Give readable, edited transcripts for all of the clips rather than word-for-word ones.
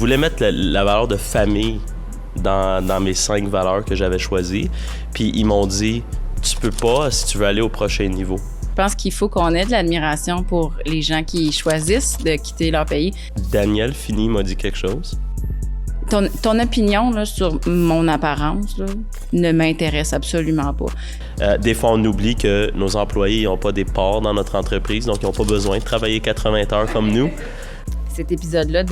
voulais mettre la valeur de famille dans mes 5 valeurs que j'avais choisies. Puis ils m'ont dit, tu peux pas si tu veux aller au prochain niveau. Je pense qu'il faut qu'on ait de l'admiration pour les gens qui choisissent de quitter leur pays. Daniel Fini m'a dit quelque chose. Ton opinion là, sur mon apparence là, ne m'intéresse absolument pas. Des fois, on oublie que nos employés n'ont pas des parts dans notre entreprise, donc ils n'ont pas besoin de travailler 80 heures comme nous. Cet épisode-là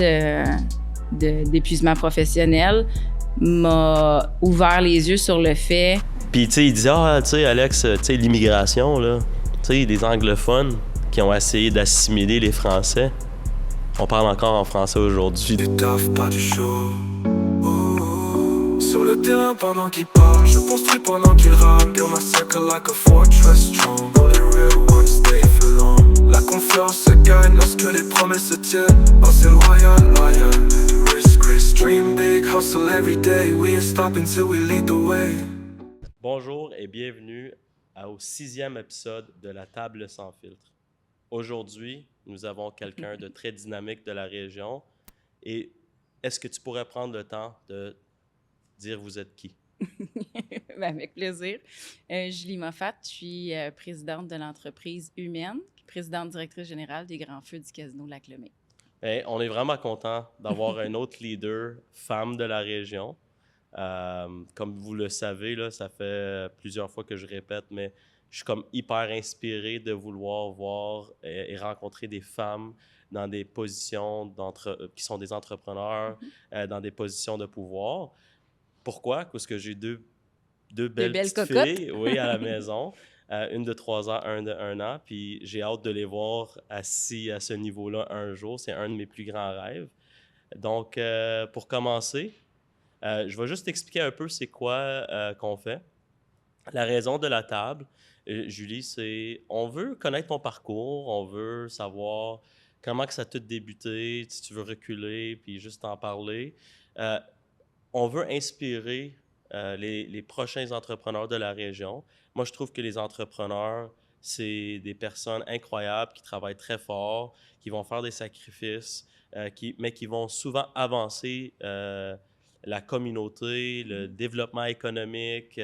d'épuisement professionnel m'a ouvert les yeux sur le fait. Puis, tu sais, il disait, tu sais, Alex, tu sais, l'immigration, là, tu sais, les anglophones qui ont essayé d'assimiler les Français. On parle encore en français aujourd'hui. Du taf, pas du show. Sur le terrain pendant qu'il parle, je construis pendant qu'il rame. Build my circle like a fortress strong. All the real ones stay for long. La confiance se gagne lorsque les promesses se tiennent. Oh, c'est loyal, loyal. Risk, dream big, hustle every day. We ain't stopping till we lead the way. Bonjour et bienvenue au 6e épisode de La Table sans filtre. Aujourd'hui, nous avons quelqu'un de très dynamique de la région. Et est-ce que tu pourrais prendre le temps de dire vous êtes qui? Ben, avec plaisir. Julie Moffat, je suis présidente de l'entreprise Humaine, présidente directrice générale des Grands Feux du Casino Lac-Lemay. Hey, on est vraiment content d'avoir un autre leader femme de la région. Comme vous le savez, là, ça fait plusieurs fois que je répète, mais je suis comme hyper inspiré de vouloir voir et rencontrer des femmes dans des positions qui sont des entrepreneurs, dans des positions de pouvoir. Pourquoi? Parce que j'ai deux belles petites filles, oui, à la maison. Une de 3 ans, une de 1 an. Puis j'ai hâte de les voir assis à ce niveau-là un jour. C'est un de mes plus grands rêves. Donc, pour commencer, je vais juste expliquer un peu c'est quoi qu'on fait. La raison de la table, Julie, c'est on veut connaître ton parcours, on veut savoir comment que ça a tout débuté, si tu veux reculer, puis juste en parler. On veut inspirer les prochains entrepreneurs de la région. Moi, je trouve que les entrepreneurs, c'est des personnes incroyables qui travaillent très fort, qui vont faire des sacrifices, mais qui vont souvent avancer la communauté, le développement économique,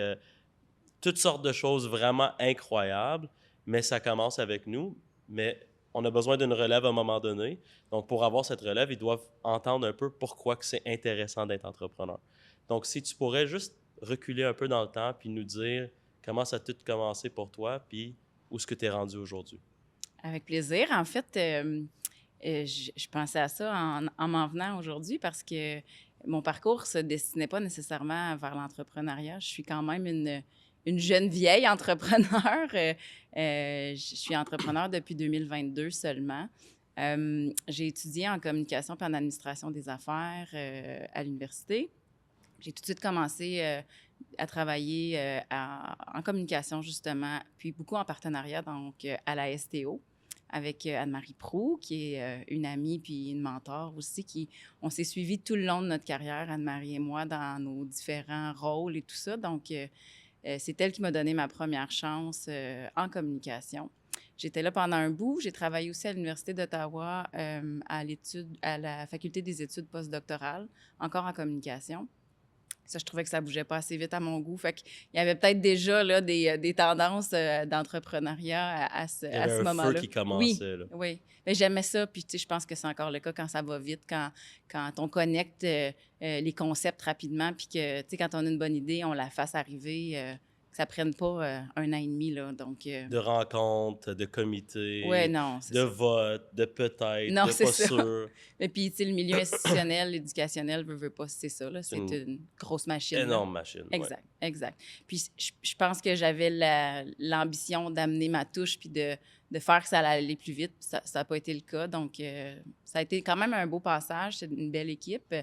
toutes sortes de choses vraiment incroyables, mais ça commence avec nous. Mais on a besoin d'une relève à un moment donné. Donc, pour avoir cette relève, ils doivent entendre un peu pourquoi que c'est intéressant d'être entrepreneur. Donc, si tu pourrais juste reculer un peu dans le temps puis nous dire comment ça a tout commencé pour toi puis où est-ce que tu es rendu aujourd'hui. Avec plaisir. En fait, je pensais à ça en m'en venant aujourd'hui parce que mon parcours ne se destinait pas nécessairement vers l'entrepreneuriat. Je suis quand même une jeune vieille entrepreneur. Je suis entrepreneur depuis 2022 seulement. J'ai étudié en communication et en administration des affaires à l'université. J'ai tout de suite commencé à travailler en communication, justement, puis beaucoup en partenariat, donc à la STO, avec Anne-Marie Proulx, qui est une amie puis une mentor aussi. On s'est suivis tout le long de notre carrière, Anne-Marie et moi, dans nos différents rôles et tout ça. Donc, c'est elle qui m'a donné ma première chance en communication. J'étais là pendant un bout. J'ai travaillé aussi à l'Université d'Ottawa à la Faculté des études postdoctorales, encore en communication. Ça, je trouvais que ça bougeait pas assez vite à mon goût. Fait qu'il y avait peut-être déjà là, des tendances d'entrepreneuriat à ce moment-là. Il y avait un feu qui commençait. Oui, là. oui. Mais j'aimais ça. Puis, tu sais, je pense que c'est encore le cas quand ça va vite, quand on connecte les concepts rapidement, puis que, tu sais, quand on a une bonne idée, on la fasse arriver, que ça prenne pas 1 an et demi, là. Donc, de rencontres, de comités, de votes, de peut-être, non, de c'est pas ça. sûr. Et puis, tu sais, le milieu institutionnel, éducationnel, veut pas, c'est ça, là. C'est une grosse machine. Énorme machine. Exact, ouais. exact. Puis, je pense que j'avais l'ambition d'amener ma touche puis de faire que ça allait aller plus vite. Ça n'a pas été le cas. Donc, ça a été quand même un beau passage. C'est une belle équipe.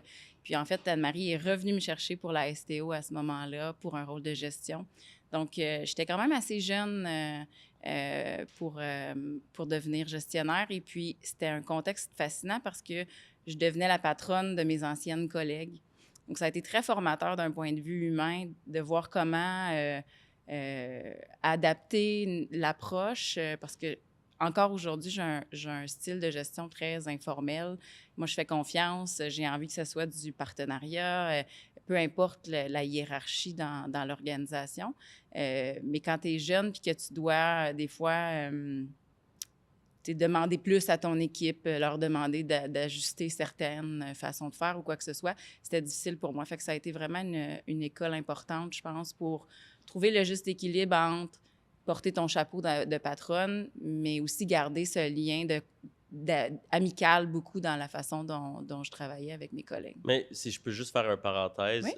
Puis, en fait, Anne-Marie est revenue me chercher pour la STO à ce moment-là, pour un rôle de gestion. Donc, j'étais quand même assez jeune pour devenir gestionnaire. Et puis, c'était un contexte fascinant parce que je devenais la patronne de mes anciennes collègues. Donc, ça a été très formateur d'un point de vue humain de voir comment adapter l'approche parce que encore aujourd'hui, j'ai un style de gestion très informel. Moi, je fais confiance. J'ai envie que ce soit du partenariat, peu importe la hiérarchie dans l'organisation. Mais quand tu es jeune puis que tu dois, des fois, demander plus à ton équipe, leur demander d'ajuster certaines façons de faire ou quoi que ce soit, c'était difficile pour moi. Fait que ça a été vraiment une école importante, je pense, pour trouver le juste équilibre entre porter ton chapeau de patronne, mais aussi garder ce lien amical beaucoup dans la façon dont je travaillais avec mes collègues. Mais si je peux juste faire une parenthèse, Oui.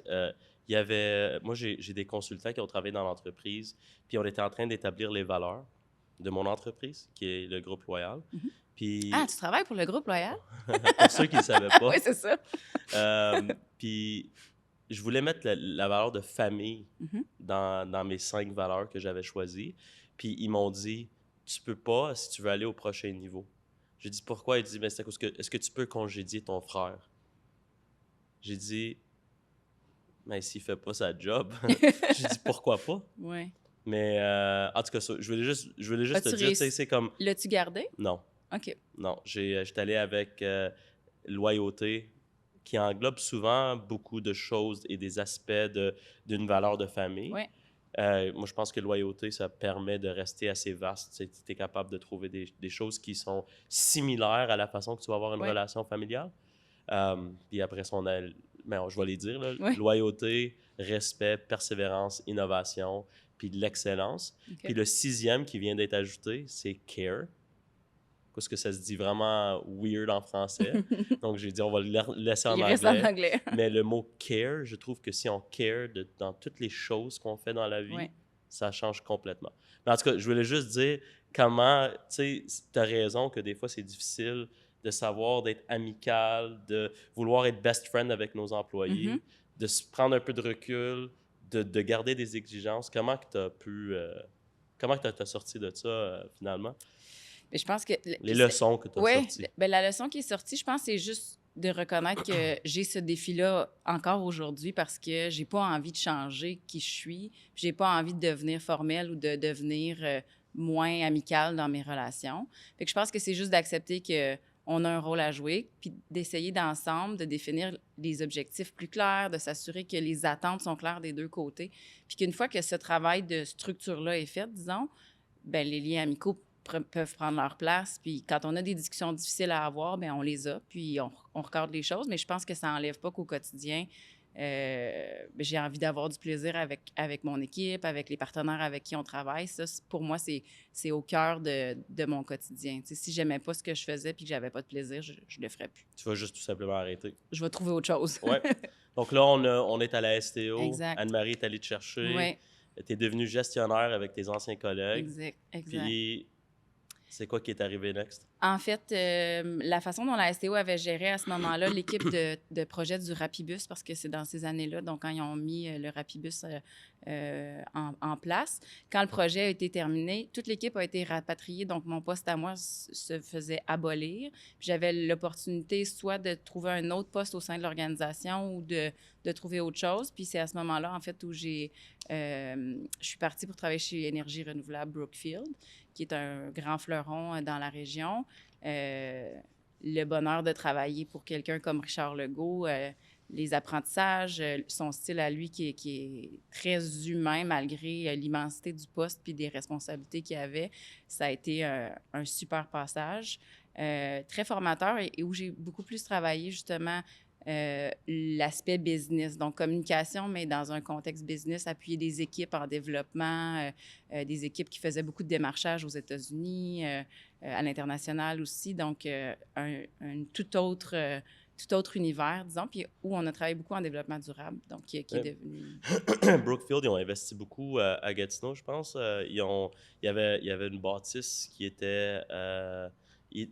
il y avait... Moi, j'ai des consultants qui ont travaillé dans l'entreprise, puis on était en train d'établir les valeurs de mon entreprise, qui est le groupe Loyal. Puis, Ah, tu travailles pour le groupe Loyal? pour ceux qui ne savaient pas. Oui, c'est ça. Puis, je voulais mettre la valeur de famille Mhm. dans mes 5 valeurs que j'avais choisies. Puis, ils m'ont dit, tu peux pas si tu veux aller au prochain niveau. J'ai dit, pourquoi? Il dit, mais c'est à cause que, est-ce que tu peux congédier ton frère? J'ai dit, mais s'il fait pas sa job. J'ai dit, pourquoi pas? Oui. Mais en tout cas, ça, je voulais juste te As-tu dire, tu sais, c'est comme... L'as-tu gardé? Non, OK. non. J'étais allé avec loyauté, qui englobe souvent beaucoup de choses et des aspects d'une valeur de famille. Oui. Moi, je pense que loyauté, ça permet de rester assez vaste. Tu es capable de trouver des choses qui sont similaires à la façon que tu vas avoir une Ouais. relation familiale. Puis après ça, je vais les dire, là. Ouais. Loyauté, respect, persévérance, innovation, puis de l'excellence. OK. Puis le 6e qui vient d'être ajouté, c'est care. Parce que ça se dit vraiment weird en français. Donc, j'ai dit, on va le laisser en Il anglais. reste en anglais. Mais le mot care, je trouve que si on care dans toutes les choses qu'on fait dans la vie, Ouais. ça change complètement. Mais en tout cas, je voulais juste dire comment, tu sais, tu as raison que des fois, c'est difficile de savoir d'être amical, de vouloir être best friend avec nos employés, Mhm. de se prendre un peu de recul, de garder des exigences. Comment que tu as pu... comment que tu as sorti de ça, finalement? Mais je pense que... Les leçons que tu as Oui, sorties. la leçon qui est sortie, je pense, c'est juste de reconnaître que j'ai ce défi-là encore aujourd'hui parce que j'ai pas envie de changer qui je suis. J'ai pas envie de devenir formelle ou de devenir moins amicale dans mes relations. Fait que je pense que c'est juste d'accepter qu'on a un rôle à jouer, puis d'essayer d'ensemble de définir les objectifs plus clairs, de s'assurer que les attentes sont claires des deux côtés. Puis qu'une fois que ce travail de structure-là est fait, disons, bien, les liens amicaux peuvent prendre leur place. Puis quand on a des discussions difficiles à avoir, bien, on les a, puis on recorde les choses. Mais je pense que ça n'enlève pas qu'au quotidien, j'ai envie d'avoir du plaisir avec mon équipe, avec les partenaires avec qui on travaille. Ça, pour moi, c'est au cœur de mon quotidien. Tu sais, si j'aimais pas ce que je faisais puis que j'avais pas de plaisir, je le ferais plus. Tu vas juste tout simplement arrêter. Je vais trouver autre chose. Ouais. Donc là, on est à la STO. Exact. Anne-Marie est allée te chercher. Oui, Tu es devenue gestionnaire avec tes anciens collègues. exact. Puis, c'est quoi qui est arrivé next? En fait, la façon dont la STO avait géré à ce moment-là l'équipe de projet du Rapibus, parce que c'est dans ces années-là, donc quand ils ont mis le Rapibus en place, quand le projet a été terminé, toute l'équipe a été rapatriée, donc mon poste à moi se faisait abolir. Puis j'avais l'opportunité soit de trouver un autre poste au sein de l'organisation ou de trouver autre chose. Puis c'est à ce moment-là, en fait, où je suis partie pour travailler chez Énergie renouvelable Brookfield, qui est un grand fleuron dans la région. Le bonheur de travailler pour quelqu'un comme Richard Legault, les apprentissages, son style à lui qui est très humain malgré l'immensité du poste puis des responsabilités qu'il avait, ça a été un super passage, très formateur et où j'ai beaucoup plus travaillé justement l'aspect business, donc communication, mais dans un contexte business, appuyer des équipes en développement, des équipes qui faisaient beaucoup de démarchage aux États-Unis, à l'international aussi, donc un tout autre univers, disons, puis où on a travaillé beaucoup en développement durable, donc qui est devenu... Brookfield, ils ont investi beaucoup à Gatineau, je pense. Il y avait une bâtisse qui était...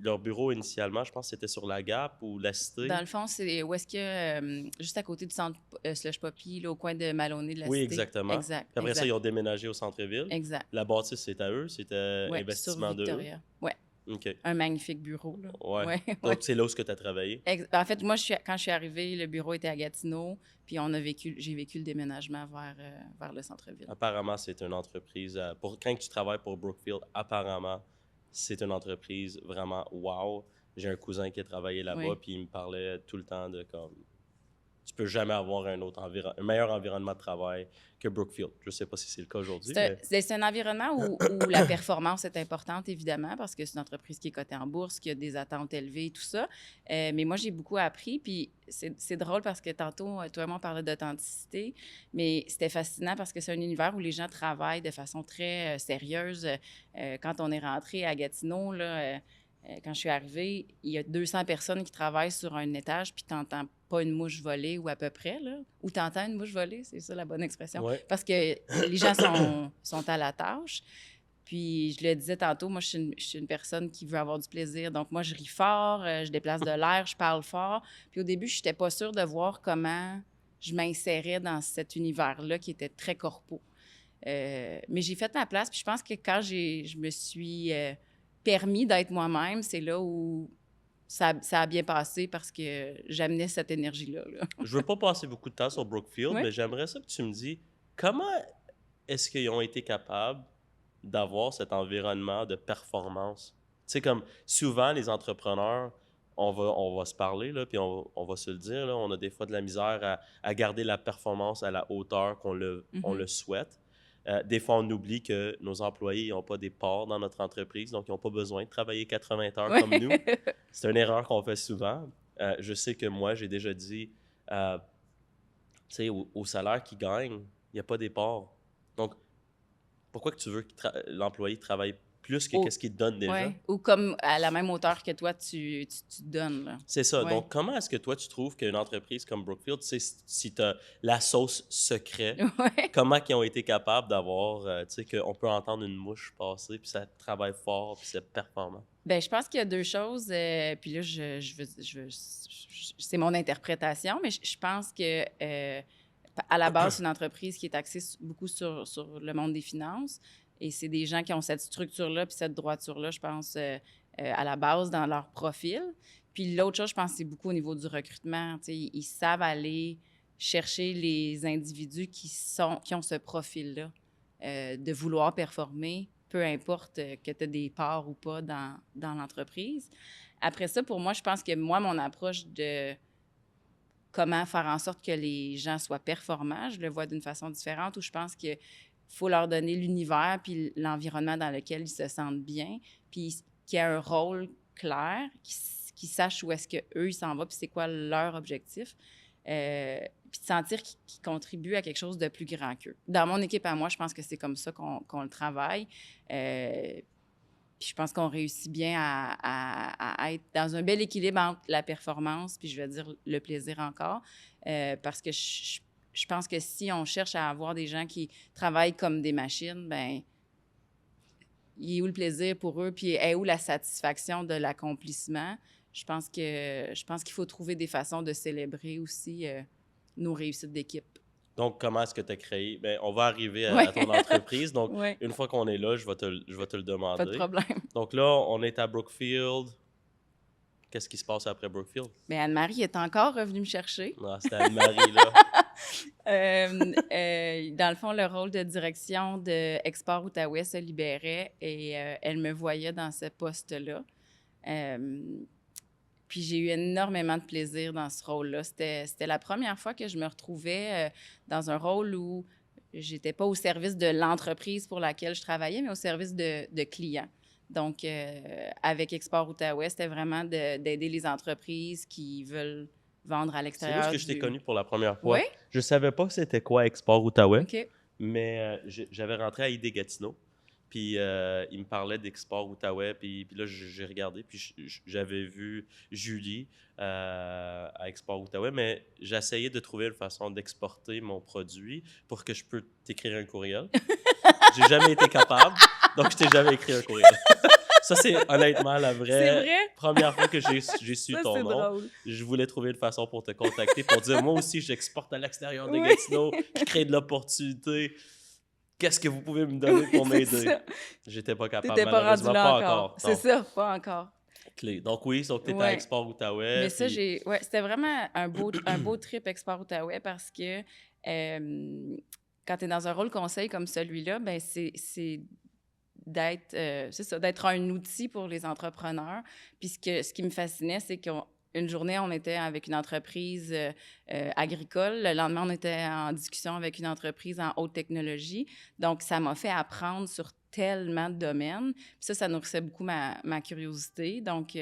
leur bureau, initialement, je pense que c'était sur la Gap ou la Cité. Dans le fond, c'est où est-ce que, juste à côté du centre Slush Poppy, là, au coin de Maloney de la Oui, Cité. exactement. Exact. Puis après exact. ça, ils ont déménagé au centre-ville. Exact. La bâtisse, c'est à eux, c'était Ouais, investissement sur de eux. Victoria. Oui, OK. un magnifique bureau. Là. Ouais. Ouais, Donc, ouais. c'est là où tu as travaillé. En fait, moi, quand je suis arrivée, le bureau était à Gatineau, puis j'ai vécu le déménagement vers le centre-ville. Apparemment, c'est une entreprise... quand tu travailles pour Brookfield, apparemment, c'est une entreprise vraiment wow. J'ai un cousin qui a travaillé là-bas, Oui. puis il me parlait tout le temps de comme tu peux jamais avoir un meilleur environnement de travail que Brookfield. Je sais pas si c'est le cas aujourd'hui, mais C'est un environnement où la performance est importante, évidemment, parce que c'est une entreprise qui est cotée en bourse, qui a des attentes élevées et tout ça. Mais moi, j'ai beaucoup appris. Puis c'est drôle parce que tantôt, toi et moi, on parlait d'authenticité, mais c'était fascinant parce que c'est un univers où les gens travaillent de façon très sérieuse. Quand on est rentré à Gatineau, là, quand je suis arrivée, il y a 200 personnes qui travaillent sur un étage, puis tu n'entends pas une mouche voler, ou à peu près, là. Ou tu entends une mouche voler, c'est ça la bonne expression. ouais. Parce que les gens sont à la tâche. Puis je le disais tantôt, moi, je suis une personne qui veut avoir du plaisir. Donc, moi, je ris fort, je déplace de l'air, je parle fort. Puis au début, je n'étais pas sûre de voir comment je m'insérais dans cet univers-là qui était très corpo. Mais j'ai fait ma place, puis je pense que quand je me suis permis d'être moi-même, c'est là où ça a bien passé parce que j'amenais cette énergie-là. Là. Je veux pas passer beaucoup de temps sur Brookfield, Ouais. mais j'aimerais ça que tu me dis comment est-ce qu'ils ont été capables d'avoir cet environnement de performance? Tu sais, comme souvent, les entrepreneurs, on va se parler, là, puis on va se le dire, là, on a des fois de la misère à garder la performance à la hauteur on le souhaite. Des fois, on oublie que nos employés n'ont pas des parts dans notre entreprise, donc ils n'ont pas besoin de travailler 80 heures Ouais. comme nous. C'est une erreur qu'on fait souvent. Je sais que moi, j'ai déjà dit, tu sais, au salaire qu'ils gagnent, il n'y a pas des parts. Donc, pourquoi que tu veux que l'employé travaille plus que qu'est-ce qu'il te donne déjà? Ouais. Ou comme à la même hauteur que toi, tu te donnes. Là. C'est ça. Ouais. Donc, comment est-ce que toi, tu trouves qu'une entreprise comme Brookfield, tu sais, si tu as la sauce secret, Ouais. comment ils ont été capables d'avoir, tu sais, qu'on peut entendre une mouche passer, puis ça travaille fort, puis c'est performant? Bien, je pense qu'il y a deux choses. Puis là, c'est mon interprétation, mais je pense que à la base, c'est une entreprise qui est axée beaucoup sur le monde des finances. Et c'est des gens qui ont cette structure-là puis cette droiture-là, je pense, à la base dans leur profil. Puis l'autre chose, je pense, c'est beaucoup au niveau du recrutement. Tu sais, ils savent aller chercher les individus qui ont ce profil-là, de vouloir performer, peu importe que tu aies des parts ou pas dans l'entreprise. Après ça, pour moi, je pense que mon approche de comment faire en sorte que les gens soient performants, je le vois d'une façon différente, où je pense qu'il faut leur donner l'univers puis l'environnement dans lequel ils se sentent bien, puis qu'il y a un rôle clair, qu'ils sachent où est-ce qu'eux, ils s'en vont, puis c'est quoi leur objectif. Puis de sentir qu'ils contribuent à quelque chose de plus grand qu'eux. Dans mon équipe à moi, je pense que c'est comme ça qu'on le travaille. Puis je pense qu'on réussit bien à être dans un bel équilibre entre la performance, puis je vais dire le plaisir encore, parce que je pense que si on cherche à avoir des gens qui travaillent comme des machines, bien, il est où le plaisir pour eux, puis est où la satisfaction de l'accomplissement? Je pense qu'il faut trouver des façons de célébrer aussi nos réussites d'équipe. Donc, comment est-ce que tu as créé? Bien, on va arriver à, Ouais. à ton entreprise. Donc, Ouais. une fois qu'on est là, je vais te le demander. Pas de problème. Donc là, on est à Brookfield. Qu'est-ce qui se passe après Brookfield? Mais Anne-Marie est encore revenue me chercher. Ah, c'était Anne-Marie, là. Dans le fond, le rôle de direction de Export Outaouais se libérait et elle me voyait dans ce poste-là. Puis j'ai eu énormément de plaisir dans ce rôle-là. C'était la première fois que je me retrouvais dans un rôle où j'étais pas au service de l'entreprise pour laquelle je travaillais, mais au service de clients. Donc, avec Export Outaouais, c'était vraiment d'aider les entreprises qui veulent vendre à C'est l'extérieur. là que je t'ai connu pour la première fois. Oui? Je savais pas que c'était quoi Export Outaouais, OK. mais j'avais rentré à ID Gatineau. Puis il me parlait d'Export Outaouais, puis là, j'ai regardé, puis j'avais vu Julie à Export Outaouais, mais j'essayais de trouver une façon d'exporter mon produit pour que je peux t'écrire un courriel. J'ai jamais été capable, donc je t'ai jamais écrit un courriel. Ça, c'est honnêtement la C'est vraie vrai? première fois que j'ai su Ça, ton c'est nom. drôle. Je voulais trouver une façon pour te contacter, pour dire, moi aussi, j'exporte à l'extérieur de Oui. Gatineau, je crée de l'opportunité. Qu'est-ce que vous pouvez me donner pour Oui, c'est m'aider? ça. J'étais pas capable, T'étais pas rendu malheureusement, là pas encore. encore. C'est Non. ça, pas encore. Clé. Donc oui, donc t'étais à Ouais. Export Outaouais. Mais ça, puis- ouais, c'était vraiment un beau trip Export Outaouais parce que quand tu es dans un rôle conseil comme celui-là, ben c'est d'être, c'est ça, d'être un outil pour les entrepreneurs. Puis ce qui me fascinait, c'est qu'une journée, on était avec une entreprise agricole. Le lendemain, on était en discussion avec une entreprise en haute technologie. Donc, ça m'a fait apprendre sur tellement de domaines. Puis ça nourrissait beaucoup ma curiosité. Donc,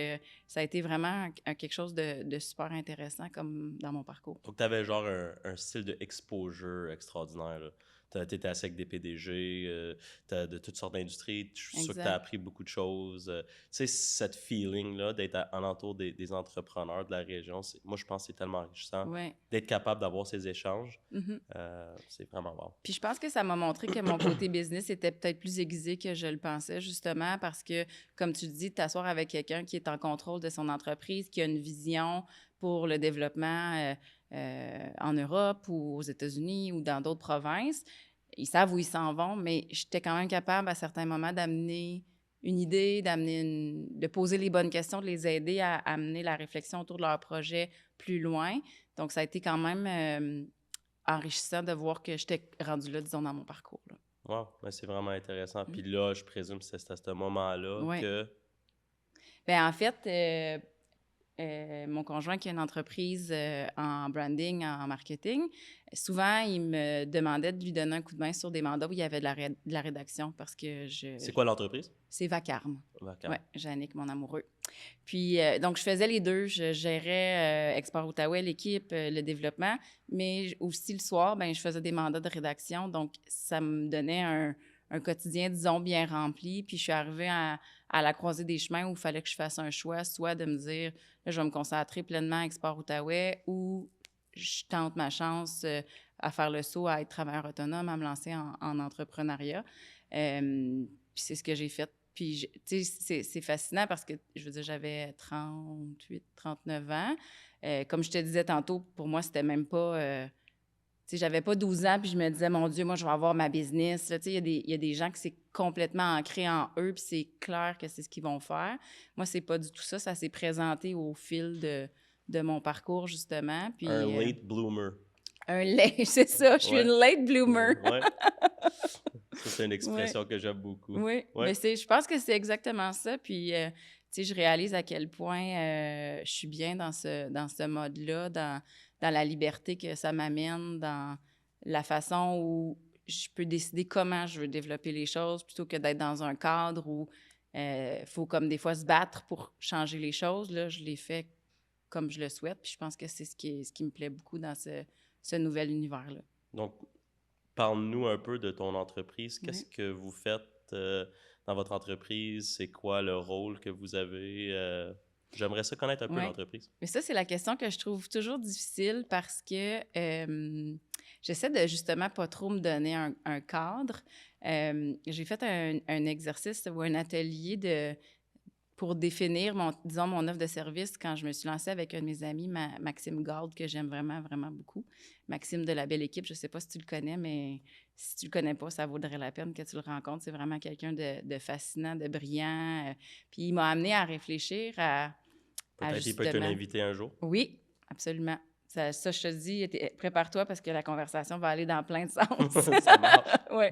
ça a été vraiment quelque chose de super intéressant comme dans mon parcours. Donc, tu avais genre un style de exposure extraordinaire, là. Tu étais assis avec des PDG de toutes sortes d'industries. Je suis sûr que tu as appris beaucoup de choses. Tu sais, cette feeling-là d'être alentour des entrepreneurs de la région, moi, je pense que c'est tellement enrichissant d'être capable d'avoir ces échanges. C'est vraiment bon. Puis je pense que ça m'a montré que mon côté business était peut-être plus aiguisé que je le pensais, justement, parce que, comme tu dis, t'asseoir avec quelqu'un qui est en contrôle de son entreprise, qui a une vision pour le développement en Europe ou aux États-Unis ou dans d'autres provinces, ils savent où ils s'en vont, mais j'étais quand même capable à certains moments d'amener une idée, de poser les bonnes questions, de les aider à amener la réflexion autour de leur projet plus loin. Donc, ça a été quand même enrichissant de voir que j'étais rendue là, disons, dans mon parcours. Là. Wow, ben, c'est vraiment intéressant. Puis là, je présume que c'est à ce moment-là que... Bien, en fait... mon conjoint qui a une entreprise en branding, en marketing, souvent, il me demandait de lui donner un coup de main sur des mandats où il y avait de la rédaction parce que C'est quoi l'entreprise? C'est Vacarme. Vacarme. Oui, Yannick, mon amoureux. Puis, donc, je faisais les deux. Je gérais Export Outaouais, l'équipe, le développement, mais aussi le soir, ben je faisais des mandats de rédaction. Donc, ça me donnait un quotidien, disons, bien rempli. Puis je suis arrivée à la croisée des chemins où il fallait que je fasse un choix, soit de me dire, là, je vais me concentrer pleinement à Export Outaouais ou je tente ma chance à faire le saut, à être travailleur autonome, à me lancer en entrepreneuriat. Puis c'est ce que j'ai fait. Puis, tu sais, c'est fascinant parce que, je veux dire, j'avais 38, 39 ans. Comme je te disais tantôt, pour moi, c'était même pas... Tu sais, j'avais pas 12 ans, puis je me disais, mon Dieu, moi, je vais avoir ma business. Là, tu sais, il y a des gens qui c'est complètement ancré en eux, puis c'est clair que c'est ce qu'ils vont faire. Moi, c'est pas du tout ça. Ça s'est présenté au fil de mon parcours, justement. Puis, un late bloomer. C'est ça, je suis une late bloomer. Ouais. Ça, c'est une expression que j'aime beaucoup. Oui, mais je pense que c'est exactement ça. Puis, tu sais, je réalise à quel point je suis bien dans ce mode-là, dans la liberté que ça m'amène, dans la façon où je peux décider comment je veux développer les choses plutôt que d'être dans un cadre où il faut comme des fois se battre pour changer les choses. Là, je l'ai fait comme je le souhaite. Puis je pense que c'est ce qui me plaît beaucoup dans ce nouvel univers-là. Donc, parle-nous un peu de ton entreprise. Qu'est-ce que vous faites dans votre entreprise? C'est quoi le rôle que vous avez? J'aimerais ça connaître un peu l'entreprise. Mais ça, c'est la question que je trouve toujours difficile parce que j'essaie de justement pas trop me donner un cadre. J'ai fait un exercice ou un atelier pour définir, mon offre de service quand je me suis lancée avec un de mes amis, Maxime Gard, que j'aime vraiment, vraiment beaucoup. Maxime de La Belle Équipe, je ne sais pas si tu le connais, mais si tu le connais pas, ça vaudrait la peine que tu le rencontres. C'est vraiment quelqu'un de fascinant, de brillant. Puis il m'a amené à réfléchir à Peut-être qu'il peut te l'inviter un jour. Oui, absolument. Ça, je te dis, prépare-toi parce que la conversation va aller dans plein de sens. Ça marche. Oui.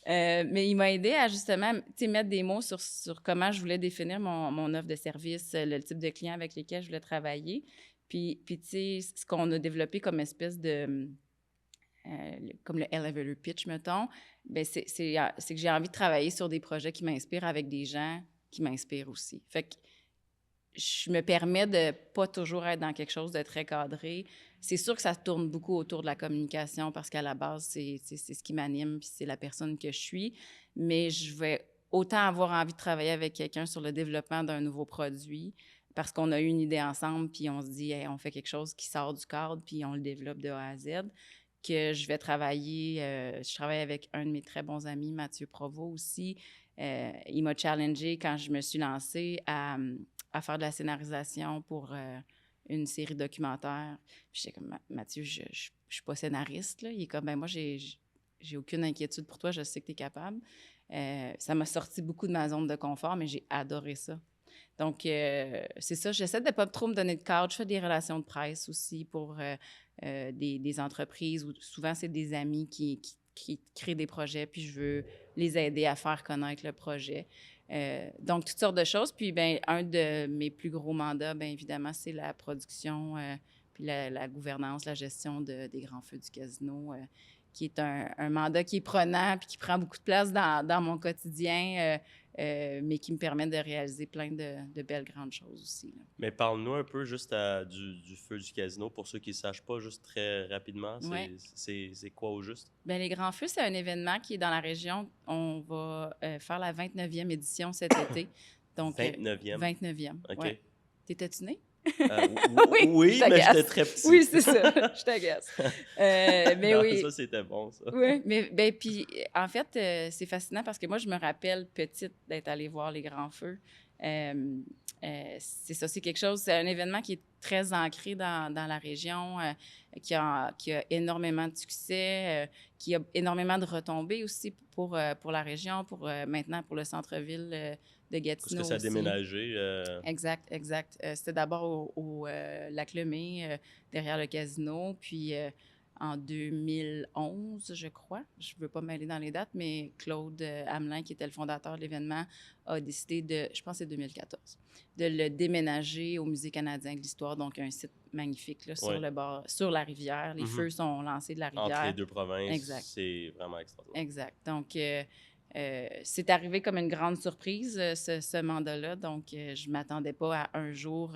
Mais il m'a aidé à justement mettre des mots sur comment je voulais définir mon offre de service, le type de clients avec lesquels je voulais travailler. Puis tu sais, ce qu'on a développé comme espèce de... comme le elevator pitch, mettons, bien, c'est que j'ai envie de travailler sur des projets qui m'inspirent avec des gens qui m'inspirent aussi. Fait que je me permets de pas toujours être dans quelque chose de très cadré. C'est sûr que ça tourne beaucoup autour de la communication parce qu'à la base, c'est ce qui m'anime puis c'est la personne que je suis. Mais je vais autant avoir envie de travailler avec quelqu'un sur le développement d'un nouveau produit parce qu'on a eu une idée ensemble puis on se dit, hey, on fait quelque chose qui sort du cadre puis on le développe de A à Z, que je vais travailler. Je travaille avec un de mes très bons amis, Mathieu Provost aussi. Il m'a challengée quand je me suis lancée à faire de la scénarisation pour une série documentaire. Puis j'étais comme, Mathieu, je suis pas scénariste, là. Il est comme, ben moi, j'ai aucune inquiétude pour toi, je sais que tu es capable. Ça m'a sorti beaucoup de ma zone de confort, mais j'ai adoré ça. Donc, c'est ça, j'essaie de pas trop me donner de cadre. Je fais des relations de presse aussi pour des entreprises où souvent, c'est des amis qui qui créent des projets, puis je veux les aider à faire connaître le projet. Donc, toutes sortes de choses. Puis, bien, un de mes plus gros mandats, bien évidemment, c'est la production, puis la gouvernance, la gestion des grands feux du casino, qui est un mandat qui est prenant puis qui prend beaucoup de place dans mon quotidien, mais qui me permet de réaliser plein de belles grandes choses aussi, là. Mais parle-nous un peu juste du feu du casino, pour ceux qui ne sachent pas, juste très rapidement. Ouais. C'est quoi au juste? Bien, les Grands Feux, c'est un événement qui est dans la région. On va faire la 29e édition cet été. Donc, 29e? 29e, OK. ouais. T'étais-tu né? Oui, je mais t'agace. j'étais très petit. Oui, c'est ça. Je t'agace. Mais Non, oui. ça, c'était bon, ça. Oui, mais ben, puis en fait, c'est fascinant parce que moi, je me rappelle petite d'être allée voir les Grands Feux. C'est ça, c'est quelque chose, c'est un événement qui est très ancré dans la région, qui a énormément de succès, qui a énormément de retombées aussi pour la région, maintenant pour le centre-ville de Gatineau. Parce que ça a aussi déménagé. Exact, exact. C'était d'abord au Lac Lemay, derrière le casino, puis en 2011, je crois, je ne veux pas m'aller dans les dates, mais Claude Hamelin, qui était le fondateur de l'événement, a décidé je pense que c'est 2014, de le déménager au Musée canadien de l'histoire, donc un site magnifique là, sur Ouais. le bord, sur la rivière. Les feux sont lancés de la rivière. Entre les deux provinces. Exact. C'est vraiment extraordinaire. Exact. Donc, c'est arrivé comme une grande surprise, ce mandat-là. Donc, je ne m'attendais pas à un jour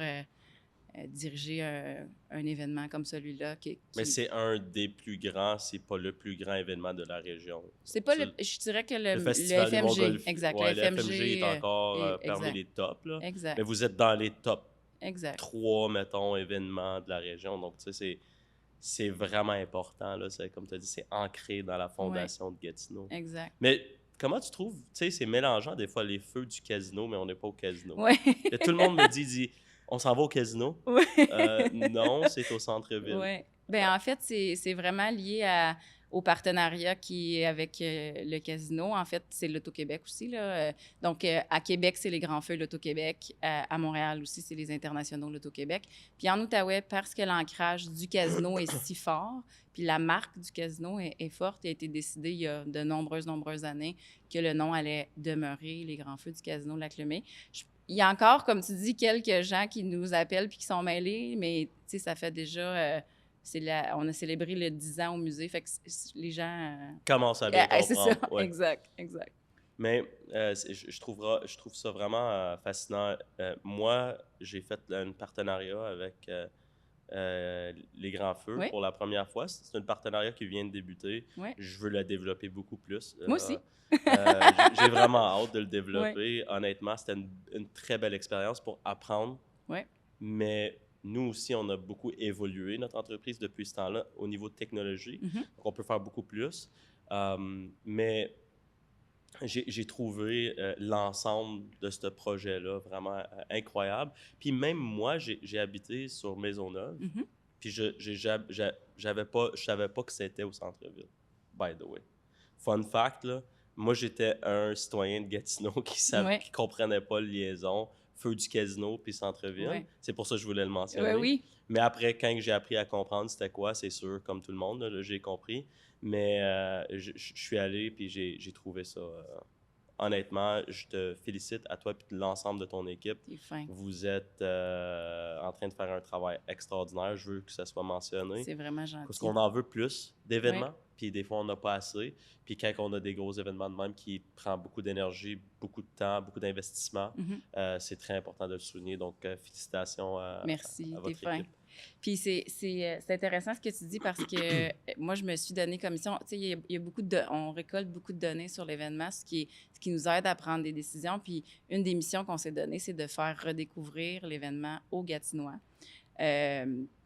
diriger un événement comme celui-là. Mais c'est un des plus grands, c'est pas le plus grand événement de la région. C'est pas je dirais que le Festival du FMG. Montgolfier. Exact. Ouais, le le FMG est encore parmi exact. les tops, là. Exact. Mais vous êtes dans les top Exact. 3, mettons, événements de la région. Donc, tu sais, c'est vraiment important, là. Comme tu as dit, c'est ancré dans la fondation de Gatineau. Exact. Mais comment tu trouves, tu sais, c'est mélangeant des fois les feux du casino, mais on n'est pas au casino. Oui. Tout le monde me dit, on s'en va au casino. Oui. Non, c'est au centre-ville. Oui. Bien, en fait, c'est vraiment lié au partenariat qui est avec le casino. En fait, c'est l'Auto-Québec aussi, là. Donc, à Québec, c'est les Grands Feux, l'Auto-Québec. À Montréal aussi, c'est les internationaux, l'Auto-Québec. Puis en Outaouais, parce que l'ancrage du casino est si fort, puis la marque du casino est forte, il a été décidé il y a de nombreuses années que le nom allait demeurer les Grands Feux du casino Lac-Lemay. Il y a encore, comme tu dis, quelques gens qui nous appellent puis qui sont mêlés, mais tu sais, ça fait déjà... on a célébré le 10 ans au musée, fait que les gens... Commence à bien comprendre. C'est ça, ouais. exact. Mais je trouve ça vraiment fascinant. Moi, j'ai fait un partenariat avec les Grands Feux pour la première fois. C'est un partenariat qui vient de débuter. Ouais. Je veux le développer beaucoup plus. Moi aussi. J'ai vraiment hâte de le développer. Ouais. Honnêtement, c'était une très belle expérience pour apprendre. Ouais. Mais nous aussi, on a beaucoup évolué, notre entreprise, depuis ce temps-là, au niveau de technologie. Mm-hmm. Donc, on peut faire beaucoup plus. Mais j'ai trouvé l'ensemble de ce projet-là vraiment incroyable. Puis même moi, j'ai habité sur Maisonneuve. Mm-hmm. Puis je savais pas que c'était au centre-ville, by the way. Fun fact, là, moi, j'étais un citoyen de Gatineau qui comprenait pas le liaison feu du casino puis centre-ville. Ouais. C'est pour ça que je voulais le mentionner. Oui. Mais après, quand j'ai appris à comprendre c'était quoi, c'est sûr, comme tout le monde, là, j'ai compris. Mais je suis allé puis j'ai trouvé ça... honnêtement, je te félicite à toi et l'ensemble de ton équipe. T'es fin. Vous êtes en train de faire un travail extraordinaire. Je veux que ça soit mentionné. C'est vraiment gentil. Parce qu'on en veut plus d'événements. Puis des fois, on n'a pas assez. Puis quand on a des gros événements de même qui prennent beaucoup d'énergie, beaucoup de temps, beaucoup d'investissement, c'est très important de le souligner. Donc, félicitations à votre équipe. Fin. Puis c'est intéressant ce que tu dis parce que moi, je me suis donné comme mission. Tu sais, il y a beaucoup on récolte beaucoup de données sur l'événement, ce qui nous aide à prendre des décisions. Puis une des missions qu'on s'est données, c'est de faire redécouvrir l'événement aux Gatinois.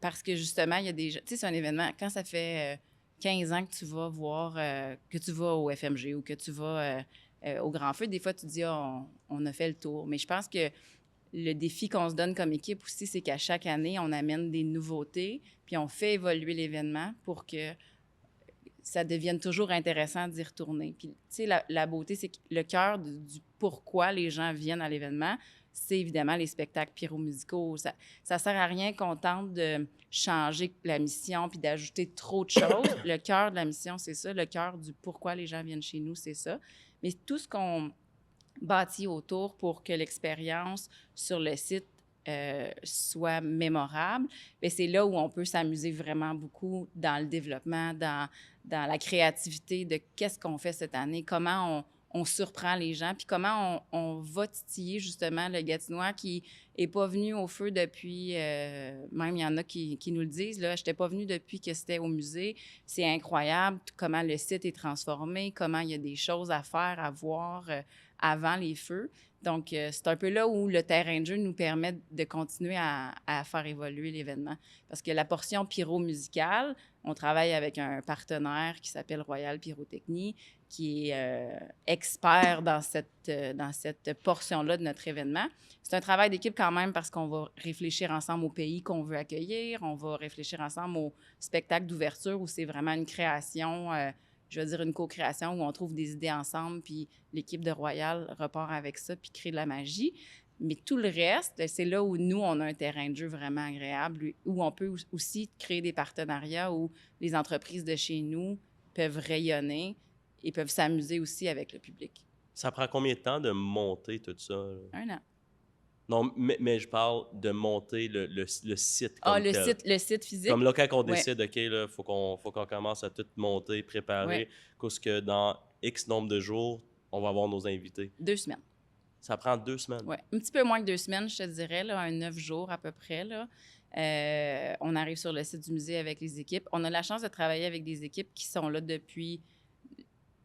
Parce que justement, il y a des... Tu sais, c'est un événement, quand ça fait 15 ans que tu vas voir, que tu vas au FMG ou que tu vas au Grand Feu, des fois, tu te dis, on a fait le tour. Mais je pense que le défi qu'on se donne comme équipe aussi, c'est qu'à chaque année, on amène des nouveautés, puis on fait évoluer l'événement pour que ça devienne toujours intéressant d'y retourner. Puis, tu sais, la beauté, c'est que le cœur du pourquoi les gens viennent à l'événement, c'est évidemment les spectacles pyromusicaux. Ça sert à rien qu'on tente de changer la mission puis d'ajouter trop de choses. Le cœur de la mission, c'est ça. Le cœur du pourquoi les gens viennent chez nous, c'est ça. Mais tout ce qu'on bâtit autour pour que l'expérience sur le site soit mémorable, bien, c'est là où on peut s'amuser vraiment beaucoup dans le développement, dans la créativité de qu'est-ce qu'on fait cette année, comment on surprend les gens, puis comment on va titiller justement le Gatinois qui n'est pas venu au feu depuis, même il y en a qui nous le disent, là, je n'étais pas venu depuis que c'était au musée. C'est incroyable comment le site est transformé, comment il y a des choses à faire, à voir avant les feux. Donc, c'est un peu là où le terrain de jeu nous permet de continuer à faire évoluer l'événement. Parce que la portion pyro-musicale, on travaille avec un partenaire qui s'appelle Royal Pyrotechnie, qui est expert dans cette portion-là de notre événement. C'est un travail d'équipe quand même parce qu'on va réfléchir ensemble au pays qu'on veut accueillir, on va réfléchir ensemble au spectacle d'ouverture où c'est vraiment une création, je veux dire une co-création où on trouve des idées ensemble, puis l'équipe de Royal repart avec ça, puis crée de la magie. Mais tout le reste, c'est là où nous, on a un terrain de jeu vraiment agréable, où on peut aussi créer des partenariats où les entreprises de chez nous peuvent rayonner et peuvent s'amuser aussi avec le public. Ça prend combien de temps de monter tout ça? 1 an. Non, mais je parle de monter le site comme tel. Le site physique? Comme là, quand on décide, OK, là, faut qu'on commence à tout monter, préparer, parce que dans X nombre de jours, on va avoir nos invités. 2 semaines. Ça prend 2 semaines? Oui, un petit peu moins que 2 semaines, je te dirais, là, un 9 jours à peu près, là. On arrive sur le site du musée avec les équipes. On a la chance de travailler avec des équipes qui sont là depuis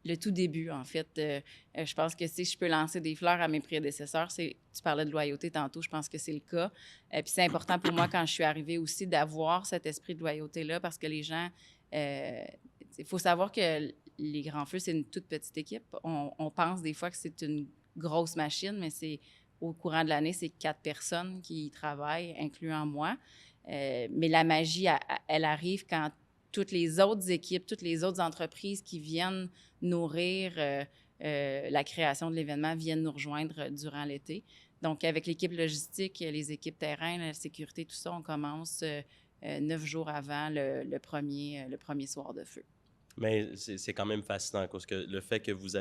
le tout début, en fait. Je pense que si je peux lancer des fleurs à mes prédécesseurs, tu parlais de loyauté tantôt, je pense que c'est le cas. Puis c'est important pour moi, quand je suis arrivée aussi, d'avoir cet esprit de loyauté-là, parce que les gens... Il faut savoir que les Grands Feux, c'est une toute petite équipe. On pense des fois que c'est une grosse machine, mais au courant de l'année, c'est 4 personnes qui y travaillent, incluant moi. Mais la magie, elle arrive quand toutes les autres équipes, toutes les autres entreprises qui viennent nourrir la création de l'événement viennent nous rejoindre durant l'été. Donc, avec l'équipe logistique, les équipes terrain, la sécurité, tout ça, on commence 9 jours avant le premier soir de feu. Mais c'est quand même fascinant, parce que le fait que vous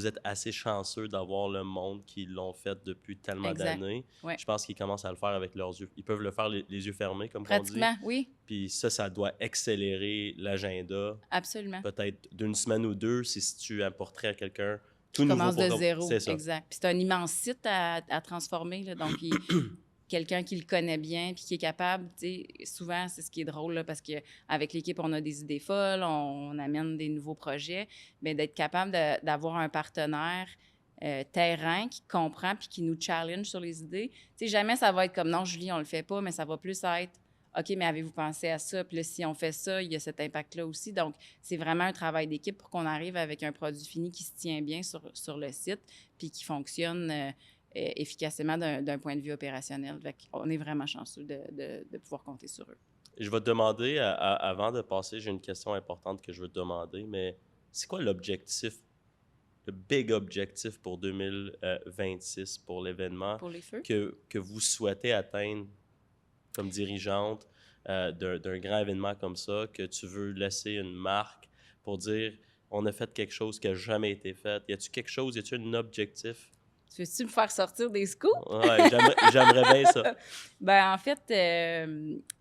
êtes assez chanceux d'avoir le monde qui l'ont fait depuis tellement d'années. Ouais. Je pense qu'ils commencent à le faire avec leurs yeux. Ils peuvent le faire les yeux fermés, comme on dit. Pratiquement, oui. Puis ça doit accélérer l'agenda. Absolument. Peut-être d'une semaine ou deux, si tu apporterais à quelqu'un tout nouveau. Commence de zéro, c'est ça. exact. Puis c'est un immense site à transformer, là, donc quelqu'un qui le connaît bien puis qui est capable, tu sais, souvent, c'est ce qui est drôle, là, parce qu'avec l'équipe, on a des idées folles, on amène des nouveaux projets, mais d'être capable d'avoir un partenaire terrain qui comprend puis qui nous challenge sur les idées. Tu sais, jamais ça va être comme « Non, Julie, on le fait pas », mais ça va plus être « OK, mais avez-vous pensé à ça? Puis là, si on fait ça, il y a cet impact-là aussi. » Donc, c'est vraiment un travail d'équipe pour qu'on arrive avec un produit fini qui se tient bien sur le site puis qui fonctionne efficacement d'un point de vue opérationnel. On est vraiment chanceux de pouvoir compter sur eux. Je vais te demander, avant de passer, j'ai une question importante que je veux te demander, mais c'est quoi l'objectif, le big objectif pour 2026 pour l'événement? Pour les feux? Que vous souhaitez atteindre comme dirigeante d'un grand événement comme ça, que tu veux laisser une marque pour dire on a fait quelque chose qui n'a jamais été fait. Y a-tu quelque chose, y a-tu un objectif? Tu veux-tu me faire sortir des scoops? Ouais, j'aimerais bien ça. Ben en fait,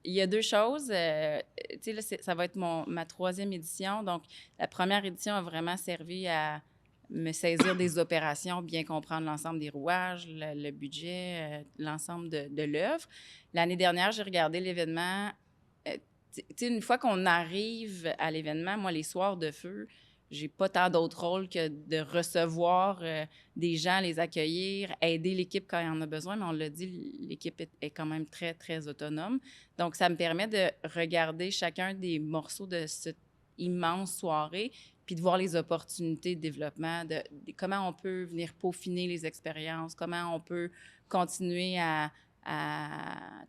il y a 2 choses. Tu sais, là, ça va être ma 3e édition. Donc, la première édition a vraiment servi à me saisir des opérations, bien comprendre l'ensemble des rouages, le budget, l'ensemble de l'œuvre. L'année dernière, j'ai regardé l'événement. Tu sais, une fois qu'on arrive à l'événement, moi, les soirs de feu, j'ai pas tant d'autres rôles que de recevoir des gens, les accueillir, aider l'équipe quand il y en a besoin. Mais on l'a dit, l'équipe est quand même très, très autonome. Donc, ça me permet de regarder chacun des morceaux de cette immense soirée puis de voir les opportunités de développement, de comment on peut venir peaufiner les expériences, comment on peut continuer à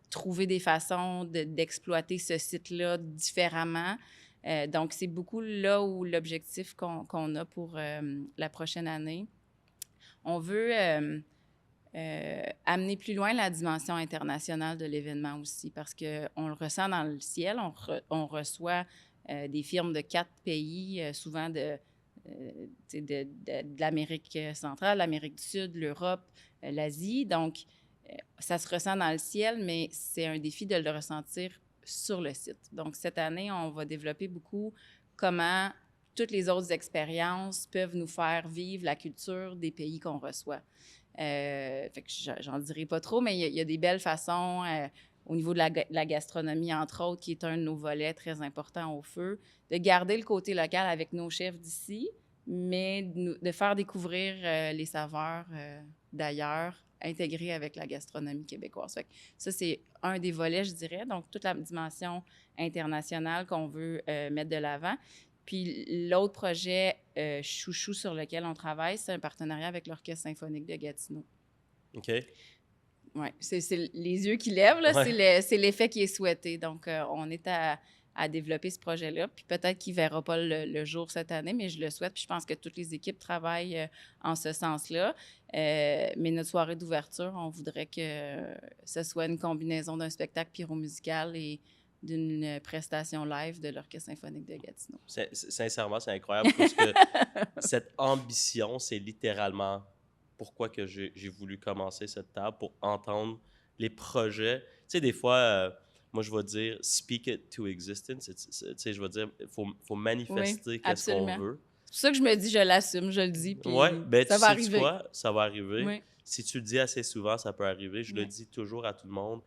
trouver des façons d'exploiter ce site-là différemment. Donc, c'est beaucoup là où l'objectif qu'on a pour la prochaine année. On veut amener plus loin la dimension internationale de l'événement aussi, parce qu'on le ressent dans le ciel. On reçoit des firmes de 4 pays, souvent de l'Amérique centrale, l'Amérique du Sud, l'Europe, l'Asie. Donc, ça se ressent dans le ciel, mais c'est un défi de le ressentir sur le site. Donc, cette année, on va développer beaucoup comment toutes les autres expériences peuvent nous faire vivre la culture des pays qu'on reçoit. Fait que j'en dirai pas trop, mais il y a des belles façons au niveau de la gastronomie, entre autres, qui est un de nos volets très importants au feu, de garder le côté local avec nos chefs d'ici, mais de faire découvrir les saveurs d'ailleurs, intégrées avec la gastronomie québécoise. Fait que ça, c'est un des volets, je dirais. Donc, toute la dimension internationale qu'on veut mettre de l'avant. Puis l'autre projet chouchou sur lequel on travaille, c'est un partenariat avec l'Orchestre symphonique de Gatineau. OK. Oui, c'est les yeux qui lèvent, là, Ouais. c'est l'effet qui est souhaité. Donc, on est à développer ce projet-là. Puis peut-être qu'il ne verra pas le jour cette année, mais je le souhaite. Puis je pense que toutes les équipes travaillent en ce sens-là. Mais notre soirée d'ouverture, on voudrait que ce soit une combinaison d'un spectacle pyromusical et d'une prestation live de l'Orchestre symphonique de Gatineau. Sincèrement, c'est incroyable parce que cette ambition, c'est littéralement pourquoi que j'ai voulu commencer cette table, pour entendre les projets. Tu sais, des fois, moi, je vais dire « speak it to existence ». Tu sais, je vais dire « faut manifester Oui, qu'est-ce qu'on absolument. veut ». C'est pour ça que je me dis, je l'assume, je le dis, puis Ouais, ben ça tu va sais arriver. quoi? Ça va arriver. Oui. Si tu le dis assez souvent, ça peut arriver. Je le Ouais. dis toujours à tout le monde.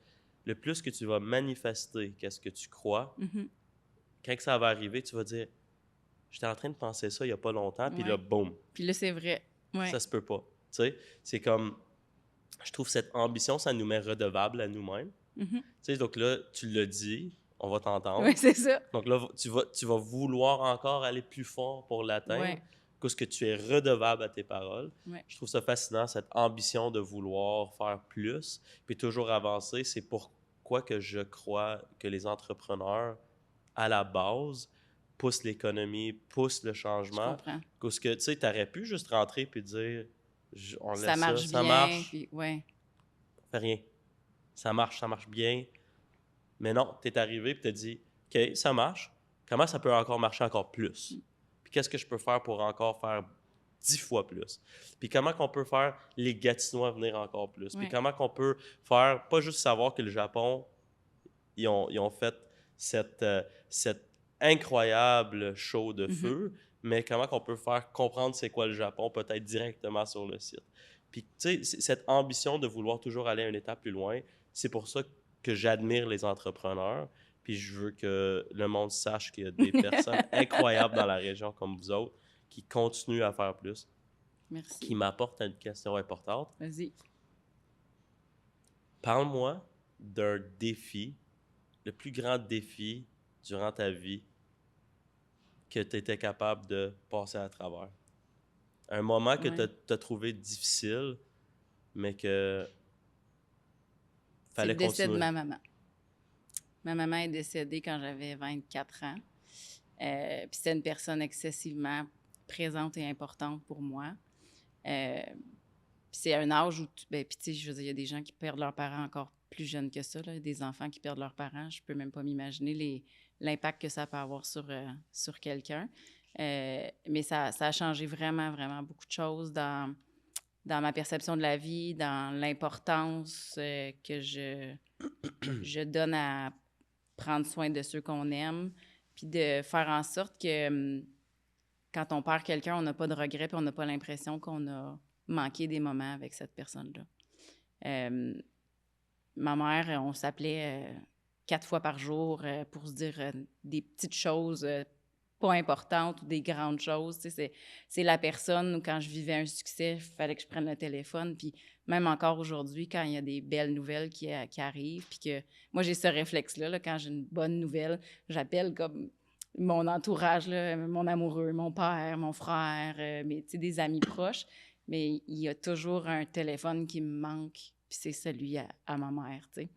Le plus que tu vas manifester qu'est-ce que tu crois, Mhm. quand que ça va arriver, tu vas dire « J'étais en train de penser ça il n'y a pas longtemps », puis là, Ouais. boum, Puis là, c'est vrai. Ouais. ça se peut pas. Tu sais, c'est comme, je trouve cette ambition, ça nous met redevables à nous-mêmes. Mhm. Tu sais, donc là, tu l'as dit, on va t'entendre. Oui, c'est ça. Donc là, tu vas vouloir encore aller plus fort pour l'atteindre, Ouais. parce que tu es redevable à tes paroles. Ouais. Je trouve ça fascinant, cette ambition de vouloir faire plus, puis toujours avancer. C'est pourquoi que je crois que les entrepreneurs, à la base, poussent l'économie, poussent le Je changement. comprends. Parce que, tu sais, tu aurais pu juste rentrer puis dire on Ça laisse marche ça bien. marche, Puis, ouais. on fait rien. Ça marche bien. Mais non, tu es arrivé et tu as dit OK, ça marche. Comment ça peut encore marcher encore plus? Puis qu'est-ce que je peux faire pour encore faire 10 fois plus? Puis comment qu'on peut faire les Gatinois venir encore plus? Puis Ouais. comment qu'on peut faire, pas juste savoir que le Japon, ils ont fait cette incroyable show de feu, mais comment qu'on peut faire comprendre c'est quoi le Japon, peut-être directement sur le site. Puis, tu sais, cette ambition de vouloir toujours aller une étape plus loin, c'est pour ça que j'admire les entrepreneurs. Puis je veux que le monde sache qu'il y a des personnes incroyables dans la région comme vous autres qui continuent à faire plus, Merci. qui m'apportent une question importante. Vas-y. Parle-moi d'un défi, le plus grand défi durant ta vie que tu étais capable de passer à travers. Un moment que Ouais. tu as trouvé difficile, mais que C'est fallait le décès de continuer. ma maman. Ma maman est décédée quand j'avais 24 ans. Puis c'était une personne excessivement présente et importante pour moi. Puis c'est un âge où, puis tu sais, je veux dire, il y a des gens qui perdent leurs parents encore plus jeunes que ça, là, des enfants qui perdent leurs parents. Je peux même pas m'imaginer l'impact que ça peut avoir sur quelqu'un. Mais ça a changé vraiment, vraiment beaucoup de choses dans ma perception de la vie, dans l'importance que je donne à prendre soin de ceux qu'on aime, puis de faire en sorte que quand on perd quelqu'un, on n'a pas de regrets, puis on n'a pas l'impression qu'on a manqué des moments avec cette personne-là. Ma mère, on s'appelait 4 fois par jour pour se dire des petites choses pas importantes ou des grandes choses. Tu sais, c'est la personne où, quand je vivais un succès, il fallait que je prenne le téléphone. Puis même encore aujourd'hui, quand il y a des belles nouvelles qui arrivent, puis que moi, j'ai ce réflexe-là, là, quand j'ai une bonne nouvelle, j'appelle comme mon entourage, là, mon amoureux, mon père, mon frère, des amis proches. Mais il y a toujours un téléphone qui me manque, puis c'est celui à ma mère, tu sais.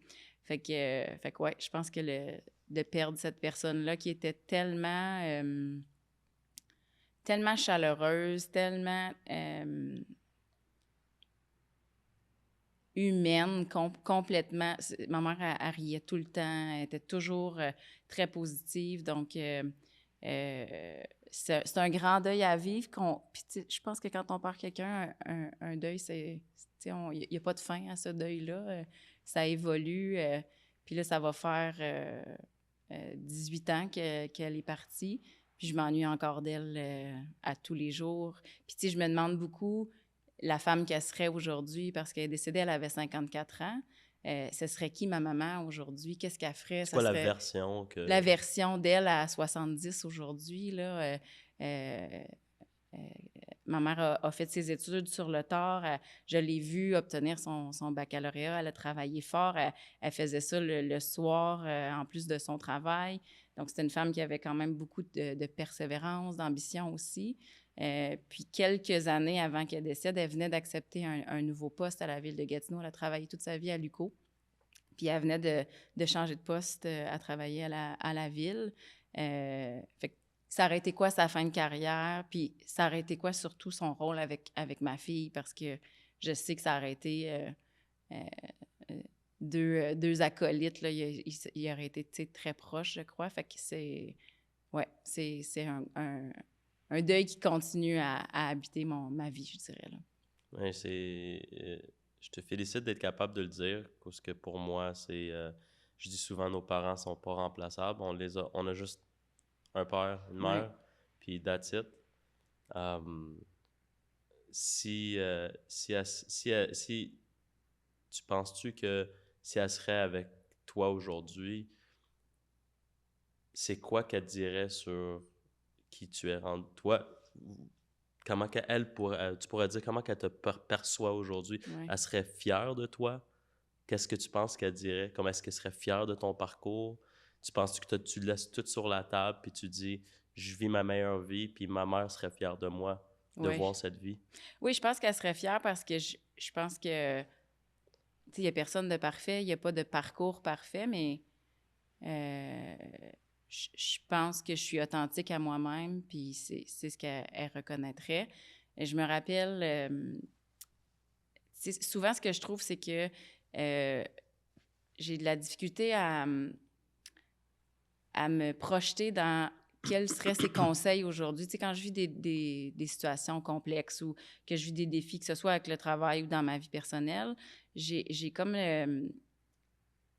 Fait que ouais, je pense que de perdre cette personne-là qui était tellement chaleureuse, tellement humaine, complètement. Ma mère, elle riait tout le temps, elle était toujours très positive. Donc, c'est un grand deuil à vivre. Puis, je pense que quand on perd quelqu'un, un deuil, il n'y a pas de fin à ce deuil-là. Ça évolue. Puis là, ça va faire 18 ans qu'elle est partie. Puis je m'ennuie encore d'elle à tous les jours. Puis, je me demande beaucoup la femme qu'elle serait aujourd'hui, parce qu'elle est décédée, elle avait 54 ans. Ce serait qui ma maman aujourd'hui? Qu'est-ce qu'elle ferait? C'est quoi la version que... La version d'elle à 70 aujourd'hui, là. Ma mère a fait ses études sur le tard. Je l'ai vue obtenir son baccalauréat. Elle a travaillé fort. Elle faisait ça le soir en plus de son travail. Donc, c'était une femme qui avait quand même beaucoup de persévérance, d'ambition aussi. Puis, quelques années avant qu'elle décède, elle venait d'accepter un nouveau poste à la ville de Gatineau. Elle a travaillé toute sa vie à l'UQO. Puis, elle venait de changer de poste à travailler à la ville. Fait que ça aurait été quoi sa fin de carrière? Puis, ça aurait été quoi surtout son rôle avec ma fille? Parce que je sais que ça aurait été deux acolytes. Là. Il aurait été très proche, je crois. Fait que c'est un deuil qui continue à habiter ma vie, je dirais. Là. Ouais, je te félicite d'être capable de le dire, parce que pour moi, je dis souvent, nos parents sont pas remplaçables. On a juste un père, une mère, puis that's it. Si tu penses-tu que si elle serait avec toi aujourd'hui, c'est quoi qu'elle dirait sur qui tu es rendu toi? Comment tu pourrais dire comment qu'elle te perçoit aujourd'hui? Ouais. Elle serait fière de toi? Qu'est-ce que tu penses qu'elle dirait? Comment est-ce qu'elle serait fière de ton parcours? Tu penses que tu laisses tout sur la table puis tu dis « je vis ma meilleure vie » puis ma mère serait fière de moi de voir cette vie? Oui, je pense qu'elle serait fière parce que je pense que il n'y a personne de parfait, il n'y a pas de parcours parfait, mais je pense que je suis authentique à moi-même, puis c'est ce qu'elle reconnaîtrait. Et je me rappelle, souvent ce que je trouve, c'est que j'ai de la difficulté à me projeter dans quels seraient ses conseils aujourd'hui. Tu sais, quand je vis des situations complexes ou que je vis des défis, que ce soit avec le travail ou dans ma vie personnelle, j'ai comme...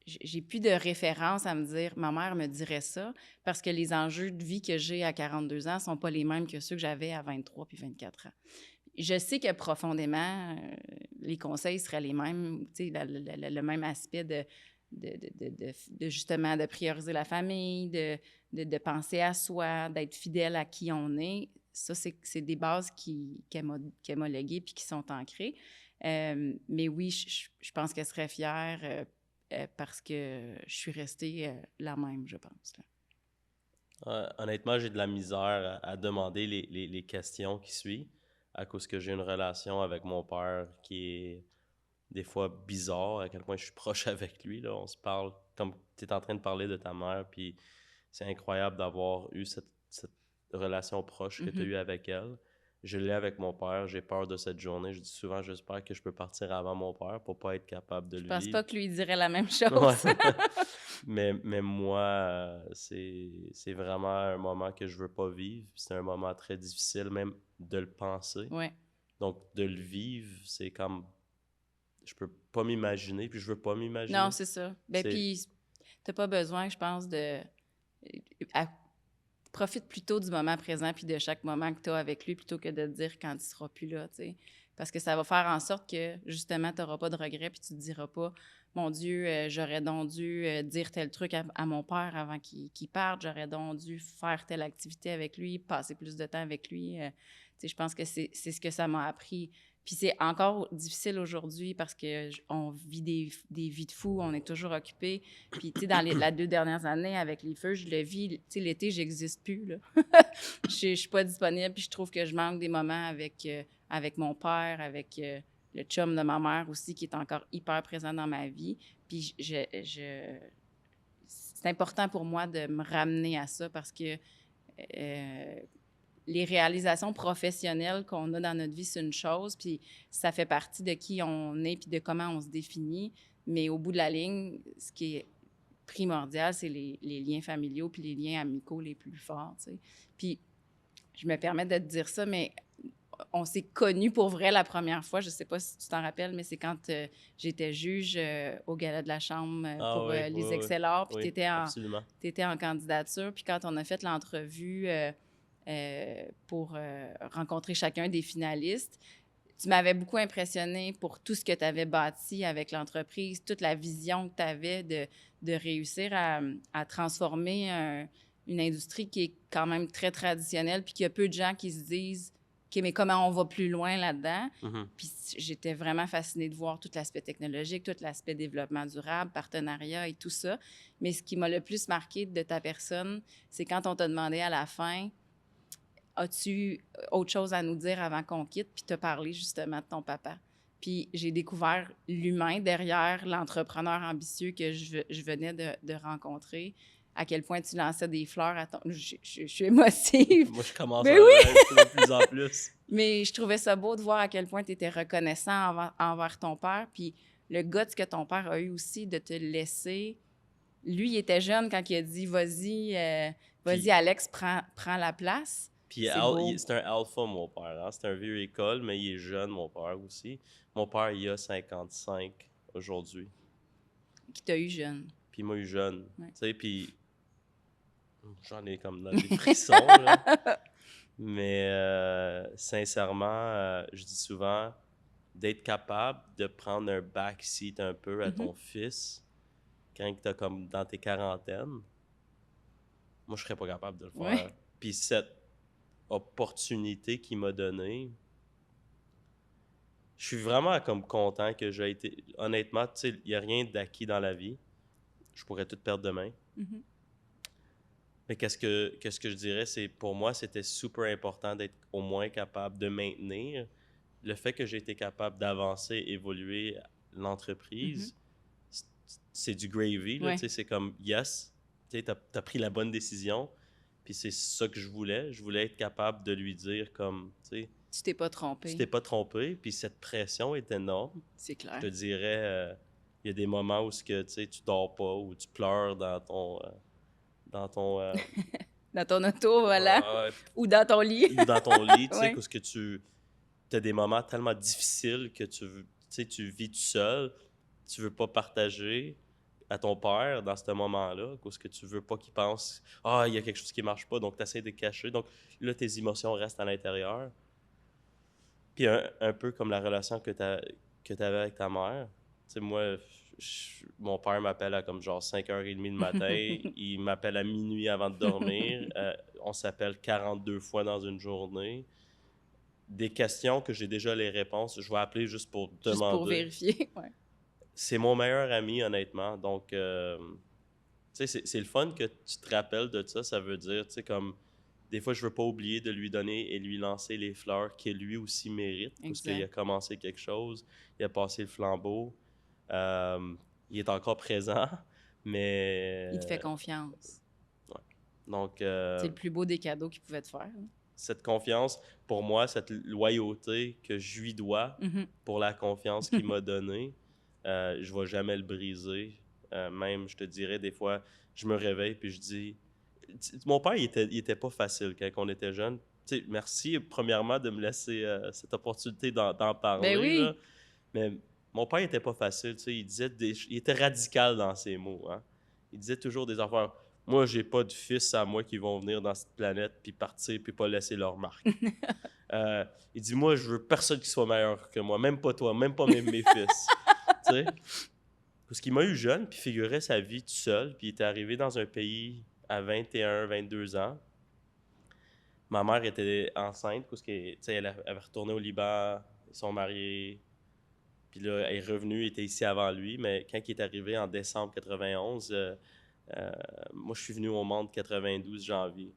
j'ai plus de référence à me dire « ma mère me dirait ça » parce que les enjeux de vie que j'ai à 42 ans ne sont pas les mêmes que ceux que j'avais à 23 puis 24 ans. Je sais que profondément, les conseils seraient les mêmes, tu sais, le même aspect de justement de prioriser la famille, de penser à soi, d'être fidèle à qui on est. Ça, c'est des bases qu'elle m'a léguées puis qui sont ancrées. Mais oui, je pense qu'elle serait fière parce que je suis restée la même, je pense. Honnêtement, j'ai de la misère à demander les questions qui suivent à cause que j'ai une relation avec mon père qui est des fois bizarre, à quel point je suis proche avec lui. Là. On se parle comme tu es en train de parler de ta mère, puis c'est incroyable d'avoir eu cette relation proche que tu as eue avec elle. Je l'ai avec mon père, j'ai peur de cette journée. Je dis souvent, j'espère que je peux partir avant mon père pour pas être capable de le vivre. Je pense pas que lui dirait la même chose. Ouais. mais moi, c'est vraiment un moment que je veux pas vivre. C'est un moment très difficile même de le penser. Ouais. Donc, de le vivre, c'est comme... Je peux pas m'imaginer, puis je veux pas m'imaginer. Non, c'est ça. Puis, t'as pas besoin, je pense, profite plutôt du moment présent puis de chaque moment que tu as avec lui plutôt que de te dire quand il sera plus là, tu sais. Parce que ça va faire en sorte que, justement, tu n'auras pas de regrets puis tu te diras pas « Mon Dieu, j'aurais donc dû dire tel truc à mon père avant qu'il parte. J'aurais donc dû faire telle activité avec lui, passer plus de temps avec lui. » Tu sais, je pense que c'est ce que ça m'a appris. Puis c'est encore difficile aujourd'hui parce qu'on vit des vies de fous, on est toujours occupés. Puis, tu sais, dans les 2 dernières années, avec les feux, je le vis. Tu sais, l'été, j'existe plus, là. Je suis pas disponible, puis je trouve que je manque des moments avec mon père, avec le chum de ma mère aussi, qui est encore hyper présent dans ma vie. Puis c'est important pour moi de me ramener à ça parce que les réalisations professionnelles qu'on a dans notre vie, c'est une chose, puis ça fait partie de qui on est puis de comment on se définit. Mais au bout de la ligne, ce qui est primordial, c'est les liens familiaux puis les liens amicaux les plus forts, tu sais. Puis je me permets de te dire ça, mais on s'est connus pour vrai la première fois. Je ne sais pas si tu t'en rappelles, mais c'est quand j'étais juge au Gala de la Chambre pour les Excelors, puis tu étais en candidature. Puis quand on a fait l'entrevue pour rencontrer chacun des finalistes, tu m'avais beaucoup impressionnée pour tout ce que tu avais bâti avec l'entreprise, toute la vision que tu avais de réussir à transformer une industrie qui est quand même très traditionnelle, puis qu'il y a peu de gens qui se disent « OK, mais comment on va plus loin là-dedans? » Puis j'étais vraiment fascinée de voir tout l'aspect technologique, tout l'aspect développement durable, partenariat et tout ça. Mais ce qui m'a le plus marqué de ta personne, c'est quand on t'a demandé à la fin « As-tu autre chose à nous dire avant qu'on quitte? » Puis t'as parlé justement de ton papa. Puis j'ai découvert l'humain derrière l'entrepreneur ambitieux que je venais de rencontrer. À quel point tu lançais des fleurs à ton... Je suis émotive. Moi, je commence mais à oui! de plus en plus. Mais je trouvais ça beau de voir à quel point tu étais reconnaissant envers ton père. Puis le guts que ton père a eu aussi de te laisser... Lui, il était jeune quand il a dit « Vas-y, puis, Alex, prends la place. » Puis c'est un alpha, mon père. Hein? C'est un vieux école, mais il est jeune, mon père aussi. Mon père, il a 55 aujourd'hui. Qui t'a eu jeune. Puis il m'a eu jeune. Ouais. Tu sais, puis... J'en ai comme dans des frissons, là. Mais sincèrement, je dis souvent d'être capable de prendre un backseat un peu à ton fils quand tu es comme dans tes quarantaines. Moi, je serais pas capable de le faire. Ouais. Puis cette opportunité qu'il m'a donnée, je suis vraiment comme content que j'ai été... Honnêtement, tu sais, il n'y a rien d'acquis dans la vie. Je pourrais tout perdre demain. Mais qu'est-ce que je dirais, c'est pour moi, c'était super important d'être au moins capable de maintenir le fait que j'ai été capable d'avancer, évoluer l'entreprise. C'est du gravy, là, tu sais, c'est comme yes, tu sais, t'as pris la bonne décision, puis c'est ça que je voulais. Je voulais être capable de lui dire comme, tu sais, tu t'es pas trompé. Tu t'es pas trompé, puis cette pression est énorme. C'est clair. Je te dirais, il y a des moments où tu dors pas, où tu pleures dans ton dans ton auto, voilà. Ou dans ton lit. Ou dans ton lit, tu sais, ouais. parce que tu as des moments tellement difficiles que tu vis tout seul, tu veux pas partager à ton père dans ce moment-là, parce que tu veux pas qu'il pense « Ah, il y a quelque chose qui marche pas », donc tu essaies de cacher. Donc là, tes émotions restent à l'intérieur. Puis un peu comme la relation que tu avais avec ta mère. Tu sais, moi... mon père m'appelle à comme genre 5h30 le matin. Il m'appelle à minuit avant de dormir. On s'appelle 42 fois dans une journée. Des questions que j'ai déjà les réponses. Je vais appeler juste pour demander. Juste pour vérifier, ouais. C'est mon meilleur ami, honnêtement. Donc, tu sais, c'est le fun que tu te rappelles de ça. Ça veut dire, tu sais, comme... Des fois, je veux pas oublier de lui donner et lui lancer les fleurs qu'il lui aussi mérite. Exact. Parce qu'il a commencé quelque chose. Il a passé le flambeau. Il est encore présent, mais... Il te fait confiance. Ouais. Donc... c'est le plus beau des cadeaux qu'il pouvait te faire. Hein? Cette confiance, pour moi, cette loyauté que je lui dois pour la confiance qu'il m'a donnée, je ne vais jamais le briser. Même, je te dirais, des fois, je me réveille puis je dis... Mon père, il était pas facile quand on était jeunes. Tu sais, merci, premièrement, de me laisser cette opportunité d'en parler. Ben oui. Là. Mais... Mon père n'était pas facile, tu sais, il était radical dans ses mots. Hein? Il disait toujours des affaires. Moi, j'ai pas de fils à moi qui vont venir dans cette planète puis partir puis pas laisser leur marque. Il dit, moi, je veux personne qui soit meilleur que moi, même pas toi, même pas mes fils. Tu sais? Parce qu'il m'a eu jeune puis figurait sa vie tout seul puis il était arrivé dans un pays à 21, 22 ans. Ma mère était enceinte parce qu'elle avait retourné au Liban, ils sont mariés. Puis là, elle est revenue, elle était ici avant lui, mais quand il est arrivé en décembre 91, moi, je suis venu au monde 92 janvier.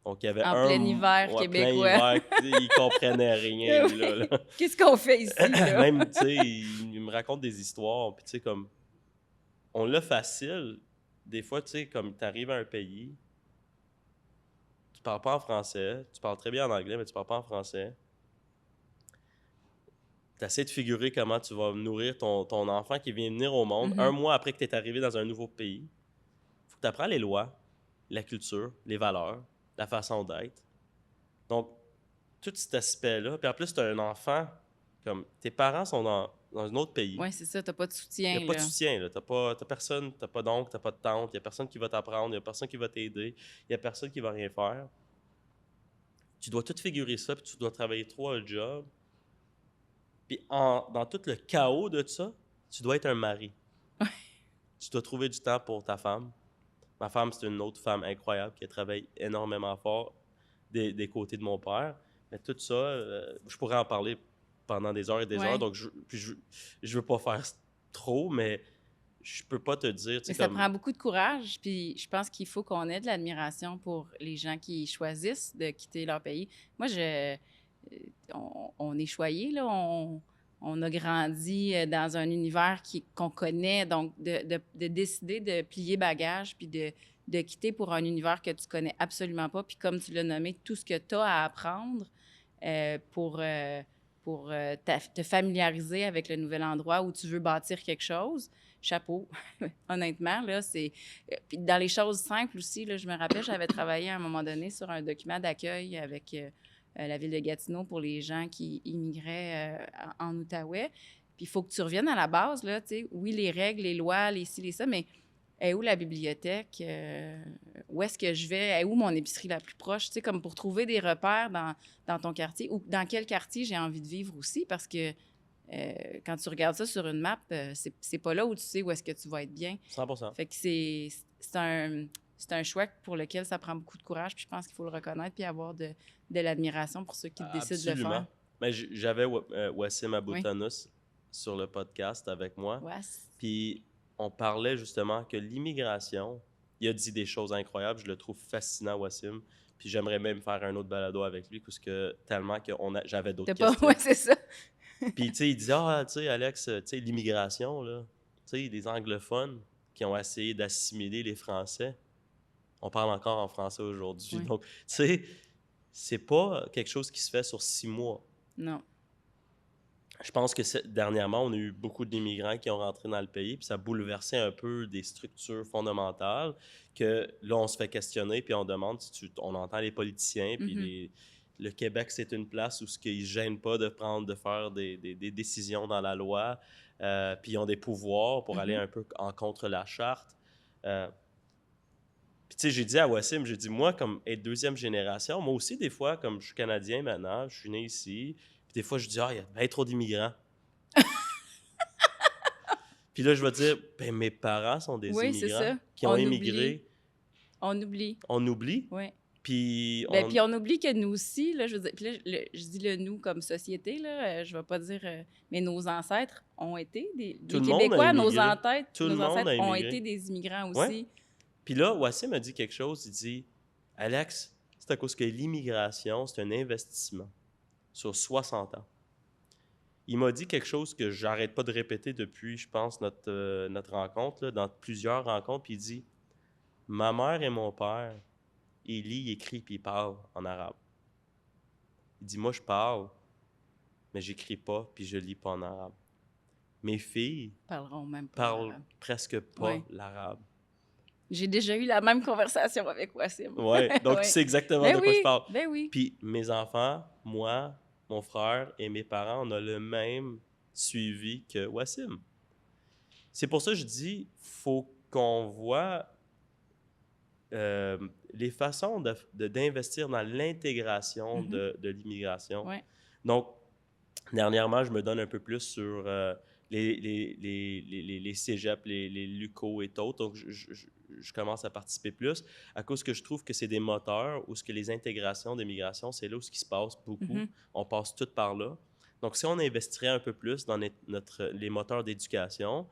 Donc, il y avait en plein hiver québécois. Plein hiver, il comprenait rien. Oui. Là. Qu'est-ce qu'on fait ici? Là? Même, tu sais, il me raconte des histoires, puis tu sais, comme, on l'a facile. Des fois, tu sais, comme tu arrives à un pays, tu parles pas en français, tu parles très bien en anglais, mais tu parles pas en français. Tu essaies de figurer comment tu vas nourrir ton enfant qui vient venir au monde un mois après que tu es arrivé dans un nouveau pays. Il faut que tu apprennes les lois, la culture, les valeurs, la façon d'être. Donc, tout cet aspect-là. Puis en plus, tu as un enfant, comme tes parents sont dans un autre pays. Oui, c'est ça, t'as pas de Il soutien, n'y a pas de là. soutien. T'as personne, t'as pas d'oncle, t'as pas de tante. Il n'y a personne qui va t'apprendre, il n'y a personne qui va t'aider, il n'y a personne qui va rien faire. Tu dois tout figurer ça, puis tu dois travailler 3 jobs. Puis dans tout le chaos de ça, tu dois être un mari. Tu dois trouver du temps pour ta femme. Ma femme, c'est une autre femme incroyable qui travaille énormément fort des côtés de mon père. Mais tout ça, je pourrais en parler pendant des heures et des heures, donc je veux pas faire trop, mais je peux pas te dire... Mais ça prend beaucoup de courage, puis je pense qu'il faut qu'on ait de l'admiration pour les gens qui choisissent de quitter leur pays. Moi, on est choyés, là, on a grandi dans un univers qu'on connaît, donc de décider de plier bagage, puis de quitter pour un univers que tu connais absolument pas, puis comme tu l'as nommé, tout ce que tu as à apprendre pour te familiariser avec le nouvel endroit où tu veux bâtir quelque chose. Chapeau, honnêtement, là, c'est... Puis dans les choses simples aussi, là, je me rappelle, j'avais travaillé à un moment donné sur un document d'accueil avec la ville de Gatineau pour les gens qui immigraient en Outaouais. Puis il faut que tu reviennes à la base, là, tu sais, oui, les règles, les lois, les ci, les ça, mais où la bibliothèque? Où est-ce que je vais? Où mon épicerie la plus proche? Tu sais, comme pour trouver des repères dans ton quartier ou dans quel quartier j'ai envie de vivre aussi, parce que quand tu regardes ça sur une map, c'est pas là où tu sais où est-ce que tu vas être bien. 100%. Fait que c'est un choix pour lequel ça prend beaucoup de courage, puis je pense qu'il faut le reconnaître puis avoir de l'admiration pour ceux qui décident de le faire. Mais j'avais Wassim Aboutanous sur le podcast avec moi. Puis on parlait justement que l'immigration, il a dit des choses incroyables. Je le trouve fascinant, Wassim. Puis j'aimerais même faire un autre balado avec lui, parce que tellement que j'avais d'autres questions. Oui, c'est ça. Puis, tu sais, il disait, tu sais, Alex, tu sais, l'immigration, là, tu sais, des anglophones qui ont essayé d'assimiler les Français. On parle encore en français aujourd'hui. Oui. Donc, tu sais, c'est pas quelque chose qui se fait sur 6 mois. Non. Je pense que dernièrement, on a eu beaucoup d'immigrants qui ont rentré dans le pays, puis ça a bouleversé un peu des structures fondamentales que là, on se fait questionner, puis on demande on entend les politiciens, puis le Québec, c'est une place où ils ne se gênent pas de faire des décisions dans la loi, puis ils ont des pouvoirs pour aller un peu en contre la charte. Puis tu sais, j'ai dit à Wassim, j'ai dit, moi, comme être 2e génération, moi aussi, des fois, comme je suis Canadien maintenant, je suis né ici, puis des fois, je dis, il y a bien trop d'immigrants. Puis là, je vais dire, ben mes parents sont des immigrants qui ont immigré. On oublie. On oublie? Oui. Puis puis on oublie que nous aussi, là, je veux dire, puis là, je dis le nous comme société, là, je vais pas dire, mais nos ancêtres ont été des Québécois, nos ancêtres ont été des immigrants aussi. Ouais. Puis là, Wassim a dit quelque chose, il dit, Alex, c'est à cause que l'immigration, c'est un investissement sur 60 ans. Il m'a dit quelque chose que j'arrête pas de répéter depuis, je pense, notre rencontre, là, dans plusieurs rencontres, puis il dit, ma mère et mon père, il lit, il écrit, puis il parle en arabe. Il dit, moi, je parle, mais j'écris pas, puis je lis pas en arabe. Mes filles parlent presque pas l'arabe. J'ai déjà eu la même conversation avec Wassim. Oui, donc tu sais exactement de quoi je parle. Ben oui. Puis mes enfants, moi, mon frère et mes parents, on a le même suivi que Wassim. C'est pour ça que je dis, faut qu'on voit les façons d'investir dans l'intégration de l'immigration. Ouais. Donc, dernièrement, je me donne un peu plus sur les cégeps, les LUCO et autres. Donc, je commence à participer plus à cause que je trouve que c'est des moteurs où ce que les intégrations d'immigration, c'est là où ce qui se passe beaucoup. On passe tout par là. Donc, si on investirait un peu plus dans les moteurs d'éducation,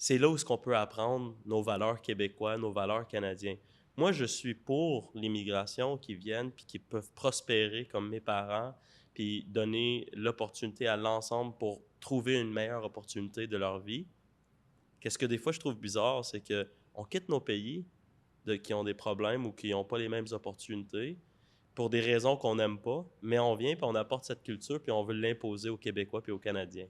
c'est là où ce qu'on peut apprendre nos valeurs québécoises, nos valeurs canadiennes. Moi, je suis pour l'immigration qui viennent puis qui peuvent prospérer comme mes parents puis donner l'opportunité à l'ensemble pour trouver une meilleure opportunité de leur vie. Qu'est-ce que des fois je trouve bizarre, c'est qu'on quitte nos pays qui ont des problèmes ou qui n'ont pas les mêmes opportunités pour des raisons qu'on n'aime pas, mais on vient puis on apporte cette culture puis on veut l'imposer aux Québécois puis aux Canadiens.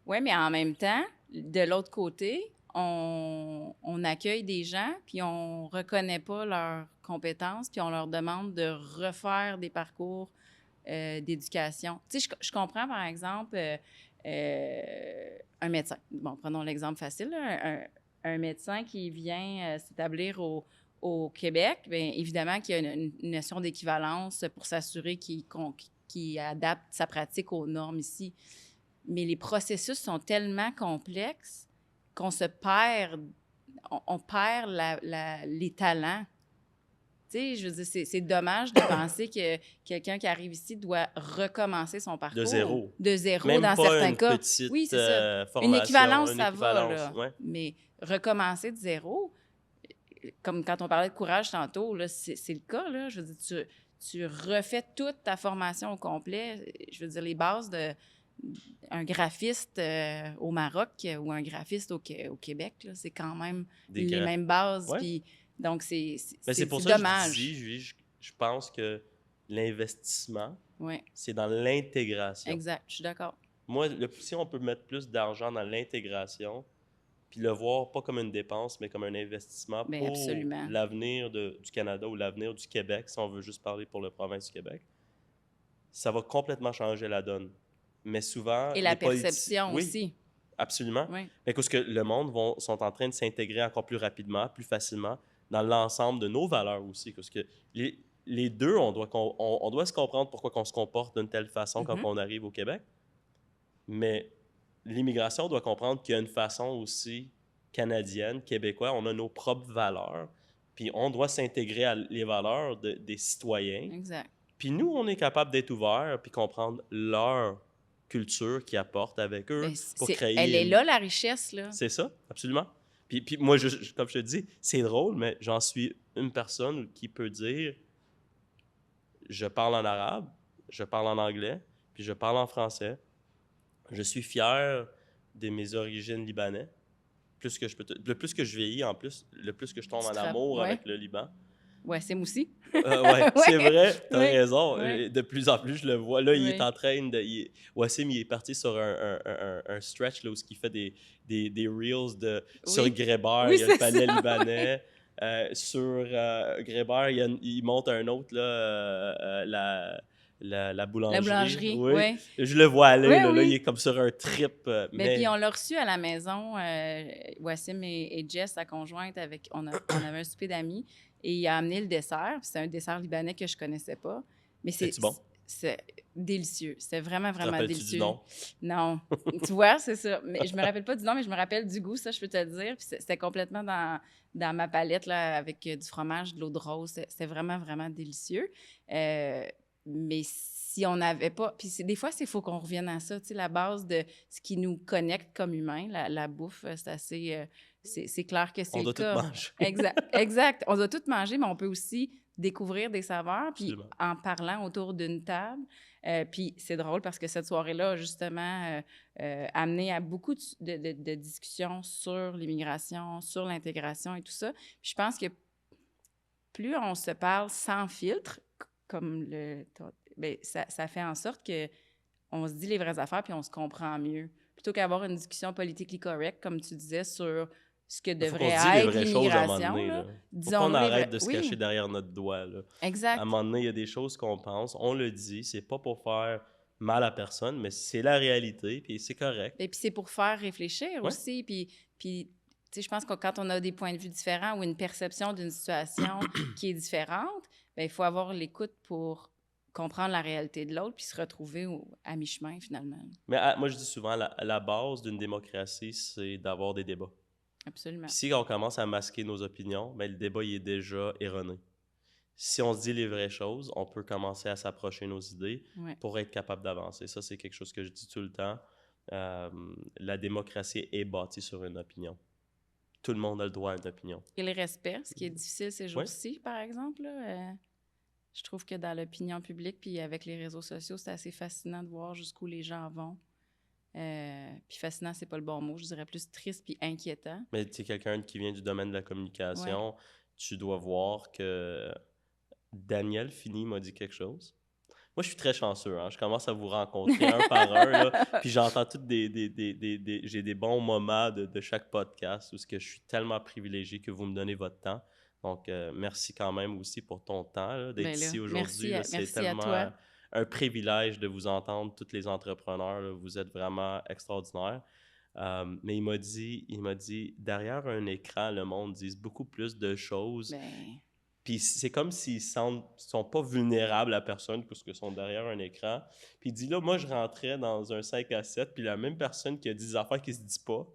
Oui, mais en même temps, de l'autre côté, on accueille des gens, puis on reconnaît pas leurs compétences, puis on leur demande de refaire des parcours d'éducation. Tu sais, je comprends, par exemple, un médecin. Bon, prenons l'exemple facile, là, un médecin qui vient s'établir au Québec, bien évidemment qu'il y a une notion d'équivalence pour s'assurer qu'il adapte sa pratique aux normes ici. Mais les processus sont tellement complexes qu'on se perd, on perd les talents. Tu sais, je veux dire, c'est dommage de penser que quelqu'un qui arrive ici doit recommencer son parcours. De zéro. De zéro, Même dans pas certains une cas. petite Oui, c'est ça. formation. Une équivalence, une ça équivalence, va, là. ouais. Mais recommencer de zéro, comme quand on parlait de courage tantôt, là, c'est le cas, là. Je veux dire, tu refais toute ta formation au complet. Je veux dire, les bases d'un graphiste au Maroc ou un graphiste au Québec, là, c'est quand même les mêmes bases. Ouais. Puis, donc, c'est pour ça dommage. que je dis, je pense que l'investissement, Ouais. c'est dans l'intégration. Exact, je suis d'accord. Moi, si on peut mettre plus d'argent dans l'intégration, puis le voir pas comme une dépense, mais comme un investissement Bien, pour absolument. l'avenir du Canada ou l'avenir du Québec, si on veut juste parler pour la province du Québec, ça va complètement changer la donne. Mais souvent... Et la perception oui, aussi. Absolument. Oui. Mais parce que le monde sont en train de s'intégrer encore plus rapidement, plus facilement, dans l'ensemble de nos valeurs aussi. Parce que les deux, on doit se comprendre pourquoi on se comporte d'une telle façon quand on arrive au Québec. Mais l'immigration doit comprendre qu'il y a une façon aussi canadienne, québécoise, on a nos propres valeurs, puis on doit s'intégrer à les valeurs des citoyens. Exact. Puis nous, on est capable d'être ouverts puis comprendre leur culture qu'ils apportent avec eux pour créer... Elle est là, la richesse, là. C'est ça, absolument. Puis moi, comme je te dis, c'est drôle, mais j'en suis une personne qui peut dire je parle en arabe, je parle en anglais, puis je parle en français. Je suis fier de mes origines libanaises. Le plus que je vieillis, en plus, le plus que je tombe en amour avec le Liban. Wassim aussi. C'est vrai, t'as raison. Ouais. De plus en plus, je le vois. Là, il est en train de... Wassim, il est parti sur un stretch là, où il fait des reels sur Grébert, il y a le palais libanais. Sur Grébert, il monte un autre, là, la boulangerie. La boulangerie, oui. Je le vois aller, là, il est comme sur un trip. Mais puis on l'a reçu à la maison, Wassim et Jess, sa conjointe, on avait un souper d'amis, et il a amené le dessert. C'est un dessert libanais que je connaissais pas. Mais c'est bon? C'est délicieux. C'était vraiment, vraiment délicieux. Du nom? Non. Tu vois, c'est ça. Mais je me rappelle pas du nom, mais je me rappelle du goût, ça, je peux te le dire. Puis c'était complètement dans ma palette, là, avec du fromage, de l'eau de rose. C'était vraiment, vraiment délicieux. Mais si on n'avait pas... Puis des fois, il faut qu'on revienne à ça, tu sais, la base de ce qui nous connecte comme humains. La bouffe, c'est assez... c'est clair que c'est le cas. On doit tout manger. Exact. On doit tout manger, mais on peut aussi découvrir des saveurs, puis Absolument. en parlant autour d'une table. Puis c'est drôle parce que cette soirée-là a justement amené à beaucoup de discussions sur l'immigration, sur l'intégration et tout ça. Puis je pense que plus on se parle sans filtre, comme bien, ça fait en sorte qu'on se dit les vraies affaires puis on se comprend mieux. Plutôt qu'avoir une discussion politically correct, comme tu disais, sur ce que devrait être l'immigration. Disons qu'on arrête de se cacher derrière notre doigt. Là. Exact. À un moment donné, il y a des choses qu'on pense, on le dit, c'est pas pour faire mal à personne, mais c'est la réalité, puis c'est correct. Et puis c'est pour faire réfléchir aussi, puis tu sais, je pense que quand on a des points de vue différents ou une perception d'une situation qui est différente, bien, il faut avoir l'écoute pour comprendre la réalité de l'autre puis se retrouver à mi-chemin, finalement. Mais moi, je dis souvent, la base d'une démocratie, c'est d'avoir des débats. Absolument. Puis si on commence à masquer nos opinions, bien, le débat il est déjà erroné. Si on se dit les vraies choses, on peut commencer à s'approcher nos idées pour être capable d'avancer. Ça, c'est quelque chose que je dis tout le temps. La démocratie est bâtie sur une opinion. Tout le monde a le droit à une opinion. Et le respect, ce qui est difficile ces jours-ci, par exemple, là, je trouve que dans l'opinion publique puis avec les réseaux sociaux, c'est assez fascinant de voir jusqu'où les gens vont. Puis fascinant, c'est pas le bon mot, je dirais plus triste puis inquiétant. Mais tu es quelqu'un qui vient du domaine de la communication. tu dois voir que Daniel Fini m'a dit quelque chose. Moi, je suis très chanceux, hein? Je commence à vous rencontrer un par un, là, puis j'entends toutes j'ai des bons moments de chaque podcast où ce que je suis tellement privilégié que vous me donnez votre temps. Donc, merci quand même aussi pour ton temps là, d'être Ben là, ici aujourd'hui. Là, c'est merci à tellement toi. un privilège de vous entendre, tous les entrepreneurs. Là, vous êtes vraiment extraordinaires. Mais il m'a dit, derrière un écran, le monde dit beaucoup plus de choses. Ben, Puis c'est comme s'ils sont pas vulnérables à personne parce qu'ils sont derrière un écran. Puis il dit là, moi, je rentrais dans un 5 à 7, puis la même personne qui a dit des affaires qui se dit pas.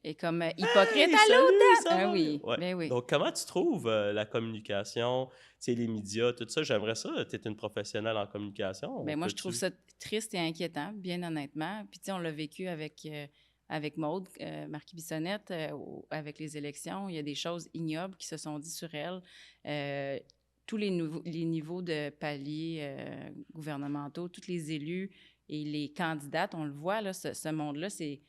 et comme hypocrite Hey, à salut, l'automne! ça Ah va? oui, Ouais. ben oui. Donc, comment tu trouves la communication, tu sais, les médias, tout ça? J'aimerais ça. Tu es une professionnelle en communication. Ben moi, je trouve ça triste et inquiétant, bien honnêtement. Puis, tu sais, on l'a vécu avec Maude, Marquis-Bissonnette, avec les élections. Il y a des choses ignobles qui se sont dites sur elle. Tous les niveaux de paliers gouvernementaux, tous les élus et les candidates, on le voit, là, ce monde-là, c'est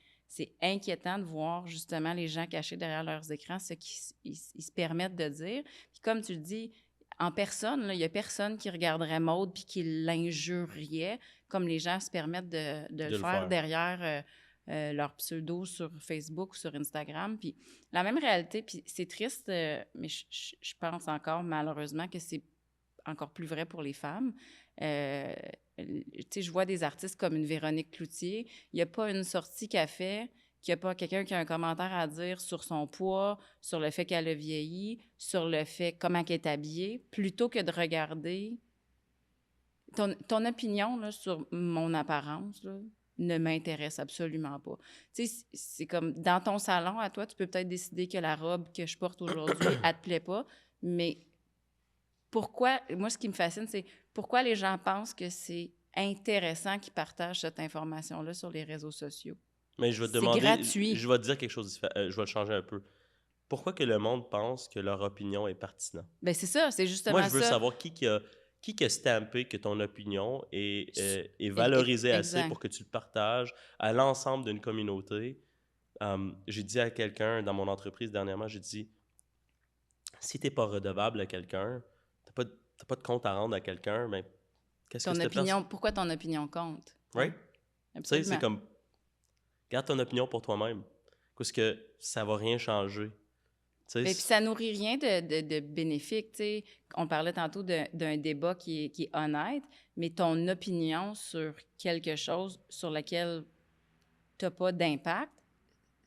inquiétant de voir justement les gens cachés derrière leurs écrans, ce qu'ils se permettent de dire. Puis comme tu le dis, en personne, il n'y a personne qui regarderait Maude puis qui l'injuriait, comme les gens se permettent de le faire derrière leur pseudo sur Facebook ou sur Instagram. Puis la même réalité, puis c'est triste, mais je pense encore malheureusement que c'est encore plus vrai pour les femmes. Tu sais, je vois des artistes comme une Véronique Cloutier. Il n'y a pas une sortie qu'elle fait qu'il n'y a pas quelqu'un qui a un commentaire à dire sur son poids, sur le fait qu'elle a vieilli, sur le fait comment elle est habillée, plutôt que de regarder ton opinion là, sur mon apparence là, ne m'intéresse absolument pas. Tu sais, c'est comme dans ton salon, à toi, tu peux peut-être décider que la robe que je porte aujourd'hui, elle te plaît pas, mais pourquoi, moi, ce qui me fascine, c'est pourquoi les gens pensent que c'est intéressant qu'ils partagent cette information-là sur les réseaux sociaux. Mais je vais te demander, je vais te dire quelque chose de différent, je vais le changer un peu. Pourquoi que le monde pense que leur opinion est pertinente? Bien, c'est ça, c'est justement ça. Moi, je veux savoir qui a stampé que ton opinion est valorisée assez pour que tu le partages à l'ensemble d'une communauté. J'ai dit à quelqu'un dans mon entreprise dernièrement, j'ai dit, si tu n'es pas redevable à quelqu'un, tu n'as pas de compte à rendre à quelqu'un, mais qu'est-ce que cette opinion, pourquoi ton opinion compte? Oui. Tu sais, c'est comme, garde ton opinion pour toi-même, parce que ça ne va rien changer. Et puis ça nourrit rien de bénéfique. T'sais. On parlait tantôt d'un débat qui est honnête, mais ton opinion sur quelque chose sur lequel tu n'as pas d'impact,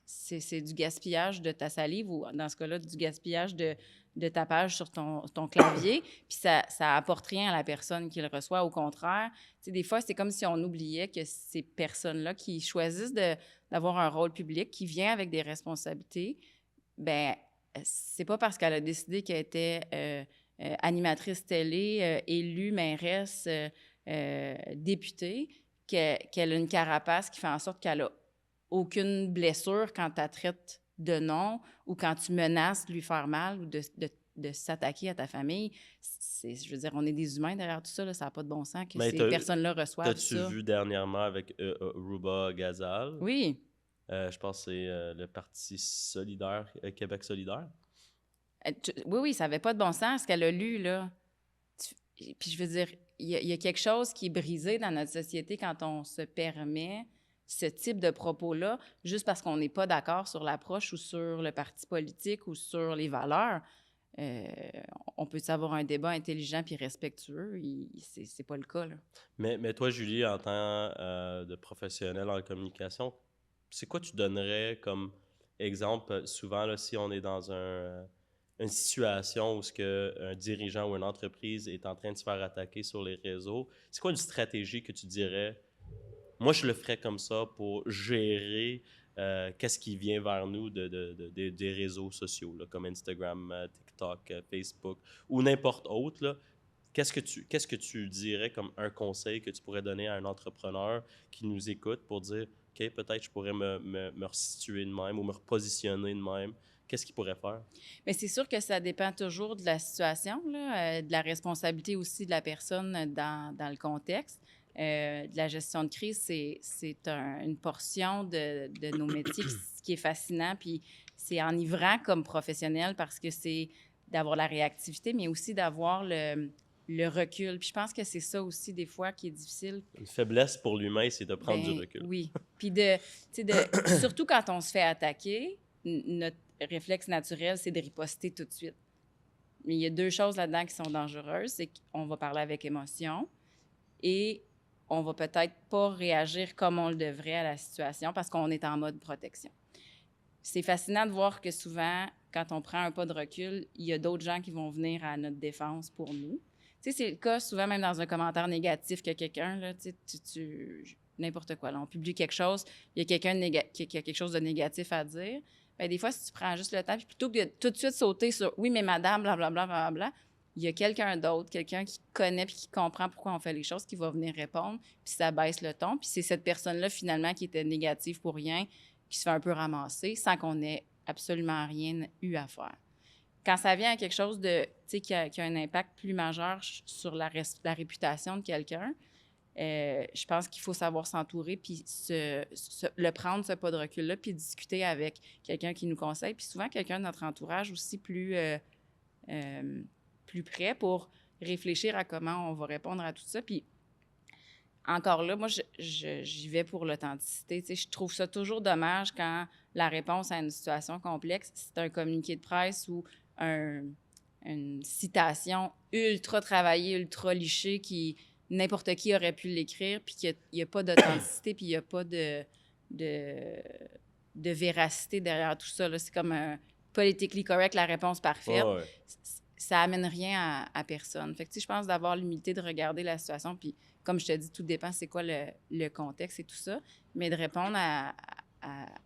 c'est du gaspillage de ta salive ou, dans ce cas-là, du gaspillage de ta page sur ton clavier. Puis ça apporte rien à la personne qui le reçoit. Au contraire, des fois, c'est comme si on oubliait que ces personnes-là qui choisissent d'avoir un rôle public, qui vient avec des responsabilités, ben c'est pas parce qu'elle a décidé qu'elle était animatrice télé, élue, mairesse, députée, qu'elle a une carapace qui fait en sorte qu'elle a aucune blessure quand tu la traites de nom ou quand tu menaces de lui faire mal ou de s'attaquer à ta famille. Je veux dire, on est des humains derrière tout ça, là, ça n'a pas de bon sens que ces personnes-là reçoivent ça. T'as-tu vu dernièrement avec Ruba Gazal? Oui. Je pense que c'est le Parti solidaire, Québec solidaire. Oui, ça n'avait pas de bon sens ce qu'elle a lu, là. Puis je veux dire, il y a quelque chose qui est brisé dans notre société quand on se permet ce type de propos-là, juste parce qu'on n'est pas d'accord sur l'approche ou sur le parti politique ou sur les valeurs. On peut avoir un débat intelligent puis respectueux. C'est pas le cas, là. Mais toi, Julie, en tant de professionnelle en communication, c'est quoi tu donnerais comme exemple, souvent, là, si on est dans une situation où un dirigeant ou une entreprise est en train de se faire attaquer sur les réseaux, c'est quoi une stratégie que tu dirais, moi, je le ferais comme ça pour gérer qu'est-ce qui vient vers nous des réseaux sociaux, là, comme Instagram, TikTok, Facebook ou n'importe autre, là. Qu'est-ce que tu dirais comme un conseil que tu pourrais donner à un entrepreneur qui nous écoute pour dire « OK, peut-être je pourrais me resituer de même ou me repositionner de même ». Qu'est-ce qu'il pourrait faire? Bien, c'est sûr que ça dépend toujours de la situation, là, de la responsabilité aussi de la personne dans le contexte. De la gestion de crise, c'est une portion de nos métiers qui est fascinant, puis c'est enivrant comme professionnel parce que c'est d'avoir la réactivité, mais aussi d'avoir le recul. Puis je pense que c'est ça aussi, des fois, qui est difficile. Une faiblesse pour l'humain, c'est de prendre Ben, du recul. Oui. Puis surtout quand on se fait attaquer, notre réflexe naturel, c'est de riposter tout de suite. Mais il y a deux choses là-dedans qui sont dangereuses. C'est qu'on va parler avec émotion et on va peut-être pas réagir comme on le devrait à la situation parce qu'on est en mode protection. C'est fascinant de voir que souvent, quand on prend un pas de recul, il y a d'autres gens qui vont venir à notre défense pour nous. Tu sais, c'est le cas souvent même dans un commentaire négatif que quelqu'un, là, n'importe quoi, là, on publie quelque chose, il y a quelqu'un qui a quelque chose de négatif à dire. Bien, des fois, si tu prends juste le temps, puis plutôt que de tout de suite sauter sur « oui, mais madame, blablabla, blablabla », il y a quelqu'un d'autre, quelqu'un qui connaît puis qui comprend pourquoi on fait les choses, qui va venir répondre, puis ça baisse le ton. Puis c'est cette personne-là, finalement, qui était négative pour rien, qui se fait un peu ramasser sans qu'on ait absolument rien eu à faire. Quand ça vient à quelque chose de, qui a un impact plus majeur sur la réputation de quelqu'un, je pense qu'il faut savoir s'entourer puis le prendre, ce pas de recul-là, puis discuter avec quelqu'un qui nous conseille. Puis souvent, quelqu'un de notre entourage aussi plus près pour réfléchir à comment on va répondre à tout ça. Puis encore là, moi, j'y vais pour l'authenticité. Je trouve ça toujours dommage quand la réponse à une situation complexe, c'est un communiqué de presse ou une citation ultra travaillée, ultra lichée qui n'importe qui aurait pu l'écrire, puis qu'il n'y a pas d'authenticité, puis il n'y a pas de véracité derrière tout ça. Là. C'est comme un politically correct, la réponse parfaite. Ouais. Ça amène rien à personne. Fait que, je pense d'avoir l'humilité de regarder la situation, puis comme je te dis, tout dépend c'est quoi le contexte et tout ça, mais de répondre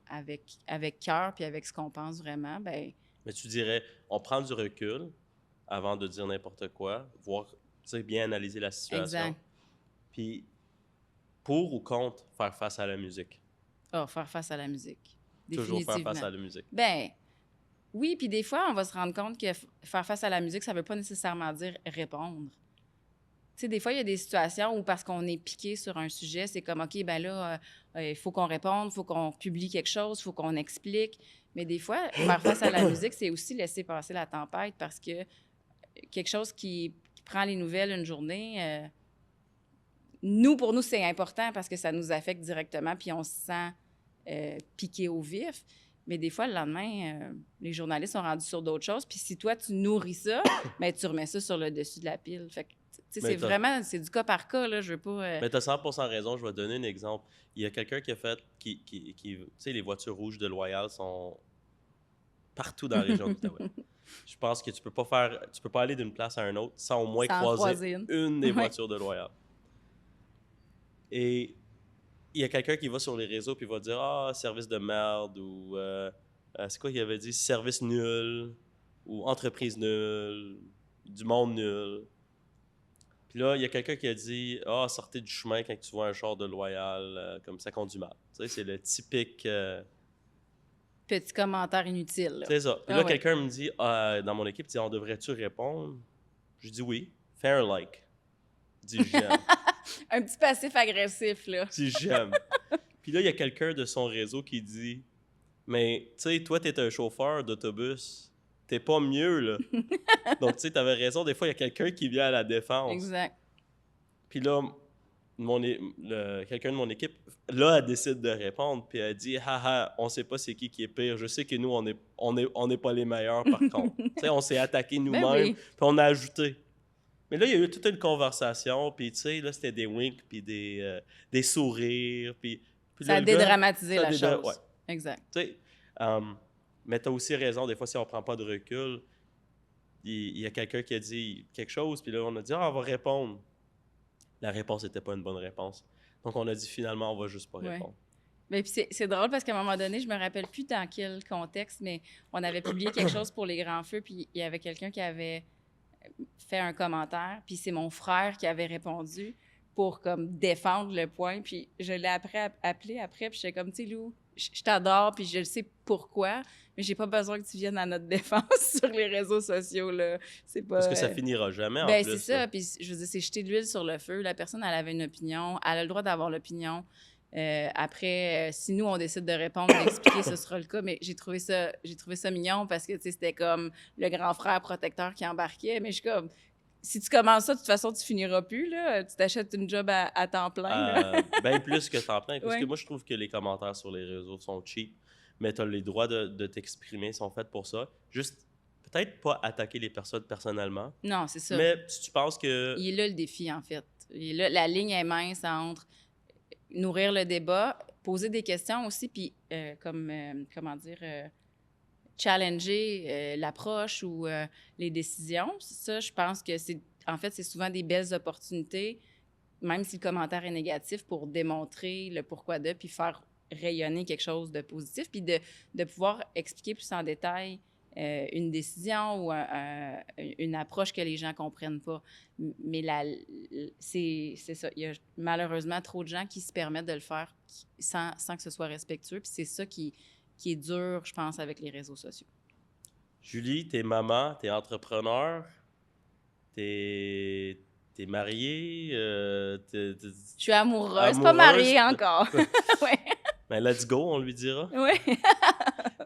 avec cœur puis avec ce qu'on pense vraiment, bien... Mais tu dirais, on prend du recul avant de dire n'importe quoi, voir, bien analyser la situation. Exact. Puis, pour ou contre faire face à la musique? Faire face à la musique. Toujours faire face à la musique. Ben oui, puis des fois, on va se rendre compte que faire face à la musique, ça ne veut pas nécessairement dire répondre. Tu sais, des fois, il y a des situations où, parce qu'on est piqué sur un sujet, c'est comme, OK, ben là, il faut qu'on réponde, il faut qu'on publie quelque chose, il faut qu'on explique. Mais des fois, faire face à la musique, c'est aussi laisser passer la tempête parce que quelque chose qui prend les nouvelles une journée, pour nous, c'est important parce que ça nous affecte directement puis on se sent piqué au vif. Mais des fois, le lendemain, les journalistes sont rendus sur d'autres choses. Puis si toi, tu nourris ça, bien, tu remets ça sur le dessus de la pile. Fait que, c'est vraiment, c'est du cas par cas, là, je veux pas... Mais tu as 100% raison, je vais te donner un exemple. Il y a quelqu'un qui a fait, tu sais, les voitures rouges de Loyal sont partout dans la région d'Outaouais. Je pense que tu peux pas aller d'une place à une autre sans au moins croiser une des voitures de Loyal. Et il y a quelqu'un qui va sur les réseaux puis va dire « Ah, service de merde » ou c'est quoi qu'il avait dit? « Service nul » ou « Entreprise nulle » du monde nul. Puis là, il y a quelqu'un qui a dit « Ah, sortez du chemin quand tu vois un char de Loyal, comme ça conduit mal. » Tu sais, c'est le typique... Petit commentaire inutile. C'est ça. Puis là, quelqu'un me dit, dans mon équipe, on devrait-tu répondre? Je dis oui. Fais un like. Dis j'aime. Un petit passif agressif, là. Dis j'aime. Puis là, il y a quelqu'un de son réseau qui dit, mais tu sais, toi, t'es un chauffeur d'autobus. T'es pas mieux, là. Donc, tu sais, t'avais raison. Des fois, il y a quelqu'un qui vient à la défense. Exact. Puis là, quelqu'un de mon équipe, là, elle décide de répondre, puis elle dit « Haha, on sait pas c'est qui est pire. Je sais que nous, on n'est pas les meilleurs, par contre. » Tu sais, on s'est attaqué nous-mêmes, puis on a ajouté. Mais là, il y a eu toute une conversation, puis tu sais, là, c'était des winks, puis des sourires, puis ça a dédramatisé la chose. Ouais. Exact. Tu sais, mais tu as aussi raison, des fois, si on prend pas de recul, il y a quelqu'un qui a dit quelque chose, puis là, on a dit « Ah, on va répondre. » La réponse n'était pas une bonne réponse. Donc, on a dit finalement, on va juste pas répondre. Mais puis c'est drôle parce qu'à un moment donné, je me rappelle plus dans quel contexte, mais on avait publié quelque chose pour les Grands Feux, puis il y avait quelqu'un qui avait fait un commentaire, puis c'est mon frère qui avait répondu pour comme défendre le point, puis je l'ai appelé après, puis j'étais comme, tu sais, Lou, je t'adore, puis je le sais pourquoi, mais j'ai pas besoin que tu viennes à notre défense sur les réseaux sociaux, là. C'est pas... Parce que ça finira jamais, en plus. C'est ça, puis je veux dire, c'est jeter de l'huile sur le feu. La personne, elle avait une opinion, elle a le droit d'avoir l'opinion. Après, si nous, on décide de répondre, d'expliquer, ce sera le cas. Mais j'ai trouvé ça mignon parce que, tu sais, c'était comme le grand frère protecteur qui embarquait. Mais je suis comme, si tu commences ça, de toute façon, tu finiras plus, là. Tu t'achètes une job à temps plein, là. Bien plus que temps plein. Parce Ouais. que moi, je trouve que les commentaires sur les réseaux sont cheap, mais tu as les droits de t'exprimer, sont faits pour ça. Juste, peut-être pas attaquer les personnes personnellement, Non, c'est ça. mais si tu penses que... Il est là le défi, en fait. Il est là, la ligne est mince entre nourrir le débat, poser des questions aussi, puis comment dire, challenger l'approche ou les décisions. Ça, je pense que c'est souvent des belles opportunités, même si le commentaire est négatif, pour démontrer le pourquoi de, puis faire rayonner quelque chose de positif, puis de pouvoir expliquer plus en détail une décision ou une approche que les gens ne comprennent pas. Mais c'est ça. Il y a malheureusement trop de gens qui se permettent de le faire sans que ce soit respectueux. Puis c'est ça qui est dur, je pense, avec les réseaux sociaux. Julie, t'es maman, t'es entrepreneur, t'es mariée, Je suis amoureuse, pas mariée encore. Ouais. Ben, let's go, on lui dira. Ouais.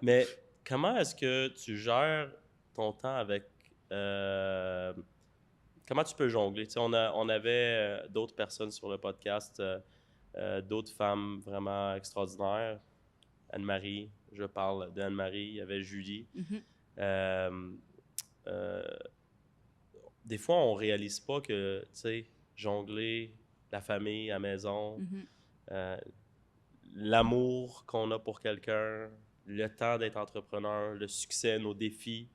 Mais comment est-ce que tu gères ton temps avec... comment tu peux jongler? Tu sais, on avait d'autres personnes sur le podcast, d'autres femmes vraiment extraordinaires. Anne-Marie, je parle d'Anne-Marie, il y avait Julie. Mhm. Des fois, on réalise pas que, tu sais, jongler, la famille à la maison, Mhm. l'amour qu'on a pour quelqu'un, le temps d'être entrepreneur, le succès, nos défis.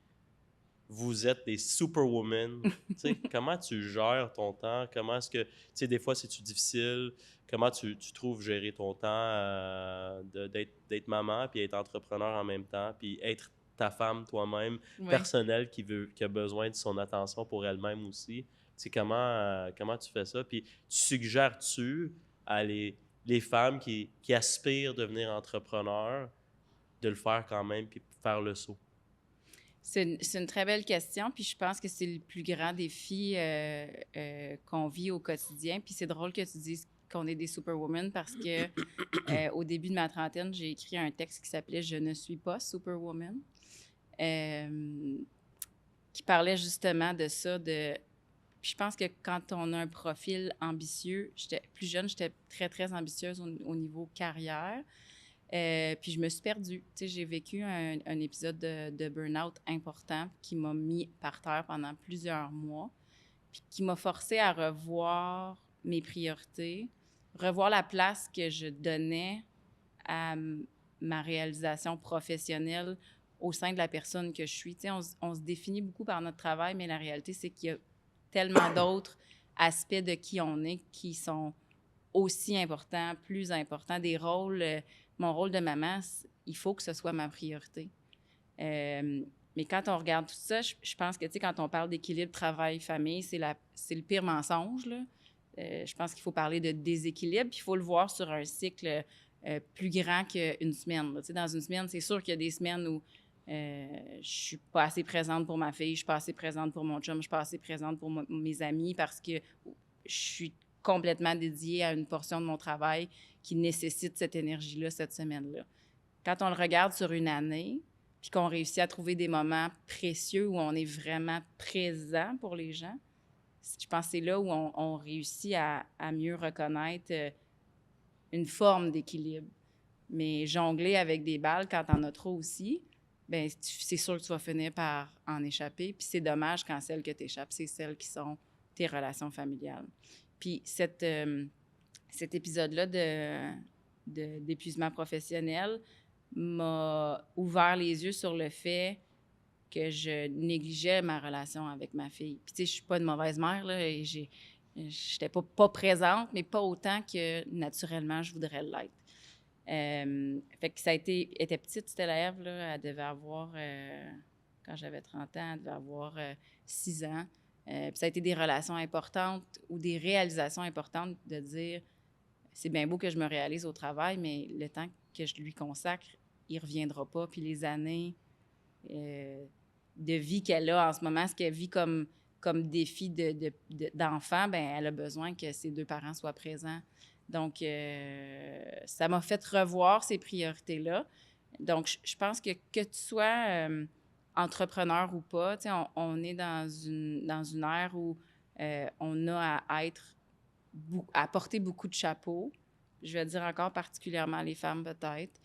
Vous êtes des superwomen. Tu sais, comment tu gères ton temps? Comment est-ce que, tu sais, des fois, c'est-tu difficile? Comment tu trouves gérer ton temps d'être maman, puis être entrepreneur en même temps, puis être ta femme toi-même, Ouais. personnelle, qui a besoin de son attention pour elle-même aussi? Tu sais, comment tu fais ça? Puis tu suggères-tu à les femmes qui aspirent à devenir entrepreneurs de le faire quand même, puis faire le saut? C'est une très belle question, puis je pense que c'est le plus grand défi qu'on vit au quotidien. Puis c'est drôle que tu dises qu'on est des superwomen parce que au début de ma trentaine, j'ai écrit un texte qui s'appelait « Je ne suis pas superwoman », qui parlait justement de ça. Puis je pense que quand on a un profil ambitieux, j'étais plus jeune, j'étais très, très ambitieuse au niveau carrière. Puis je me suis perdue. Tu sais, j'ai vécu un épisode de burn-out important qui m'a mis par terre pendant plusieurs mois, puis qui m'a forcée à revoir mes priorités, revoir la place que je donnais à ma réalisation professionnelle au sein de la personne que je suis. Tu sais, on se définit beaucoup par notre travail, mais la réalité, c'est qu'il y a tellement d'autres aspects de qui on est qui sont aussi importants, plus importants, des rôles... mon rôle de maman, il faut que ce soit ma priorité. Mais quand on regarde tout ça, je pense que, tu sais, quand on parle d'équilibre travail-famille, c'est le pire mensonge, là. Je pense qu'il faut parler de déséquilibre, puis il faut le voir sur un cycle plus grand qu'une semaine, là. Tu sais, dans une semaine, c'est sûr qu'il y a des semaines où je suis pas assez présente pour ma fille, je suis pas assez présente pour mon chum, je suis pas assez présente pour mes amis parce que je suis complètement dédiée à une portion de mon travail qui nécessite cette énergie-là cette semaine-là. Quand on le regarde sur une année, puis qu'on réussit à trouver des moments précieux où on est vraiment présent pour les gens, je pense que c'est là où on réussit à mieux reconnaître une forme d'équilibre. Mais jongler avec des balles quand t'en as trop aussi, bien, c'est sûr que tu vas finir par en échapper. Puis c'est dommage quand celles que t'échappes, c'est celles qui sont tes relations familiales. Puis cet épisode-là d'épuisement professionnel m'a ouvert les yeux sur le fait que je négligeais ma relation avec ma fille. Puis, tu sais, je suis pas une mauvaise mère, là, et j'étais pas présente, mais pas autant que naturellement je voudrais l'être. Fait que elle était petite, c'était la Ève, là, elle devait avoir, quand j'avais 30 ans, elle devait avoir 6 ans. Puis ça a été des relations importantes ou des réalisations importantes de dire c'est bien beau que je me réalise au travail, mais le temps que je lui consacre, il ne reviendra pas. Puis les années de vie qu'elle a en ce moment, ce qu'elle vit comme défi d'enfant, bien, elle a besoin que ses deux parents soient présents Donc, ça m'a fait revoir ces priorités-là. Donc, je pense que tu sois entrepreneur ou pas, tu sais, on est dans une ère où on a à être, à porter beaucoup de chapeaux. Je vais dire encore particulièrement les femmes, peut-être.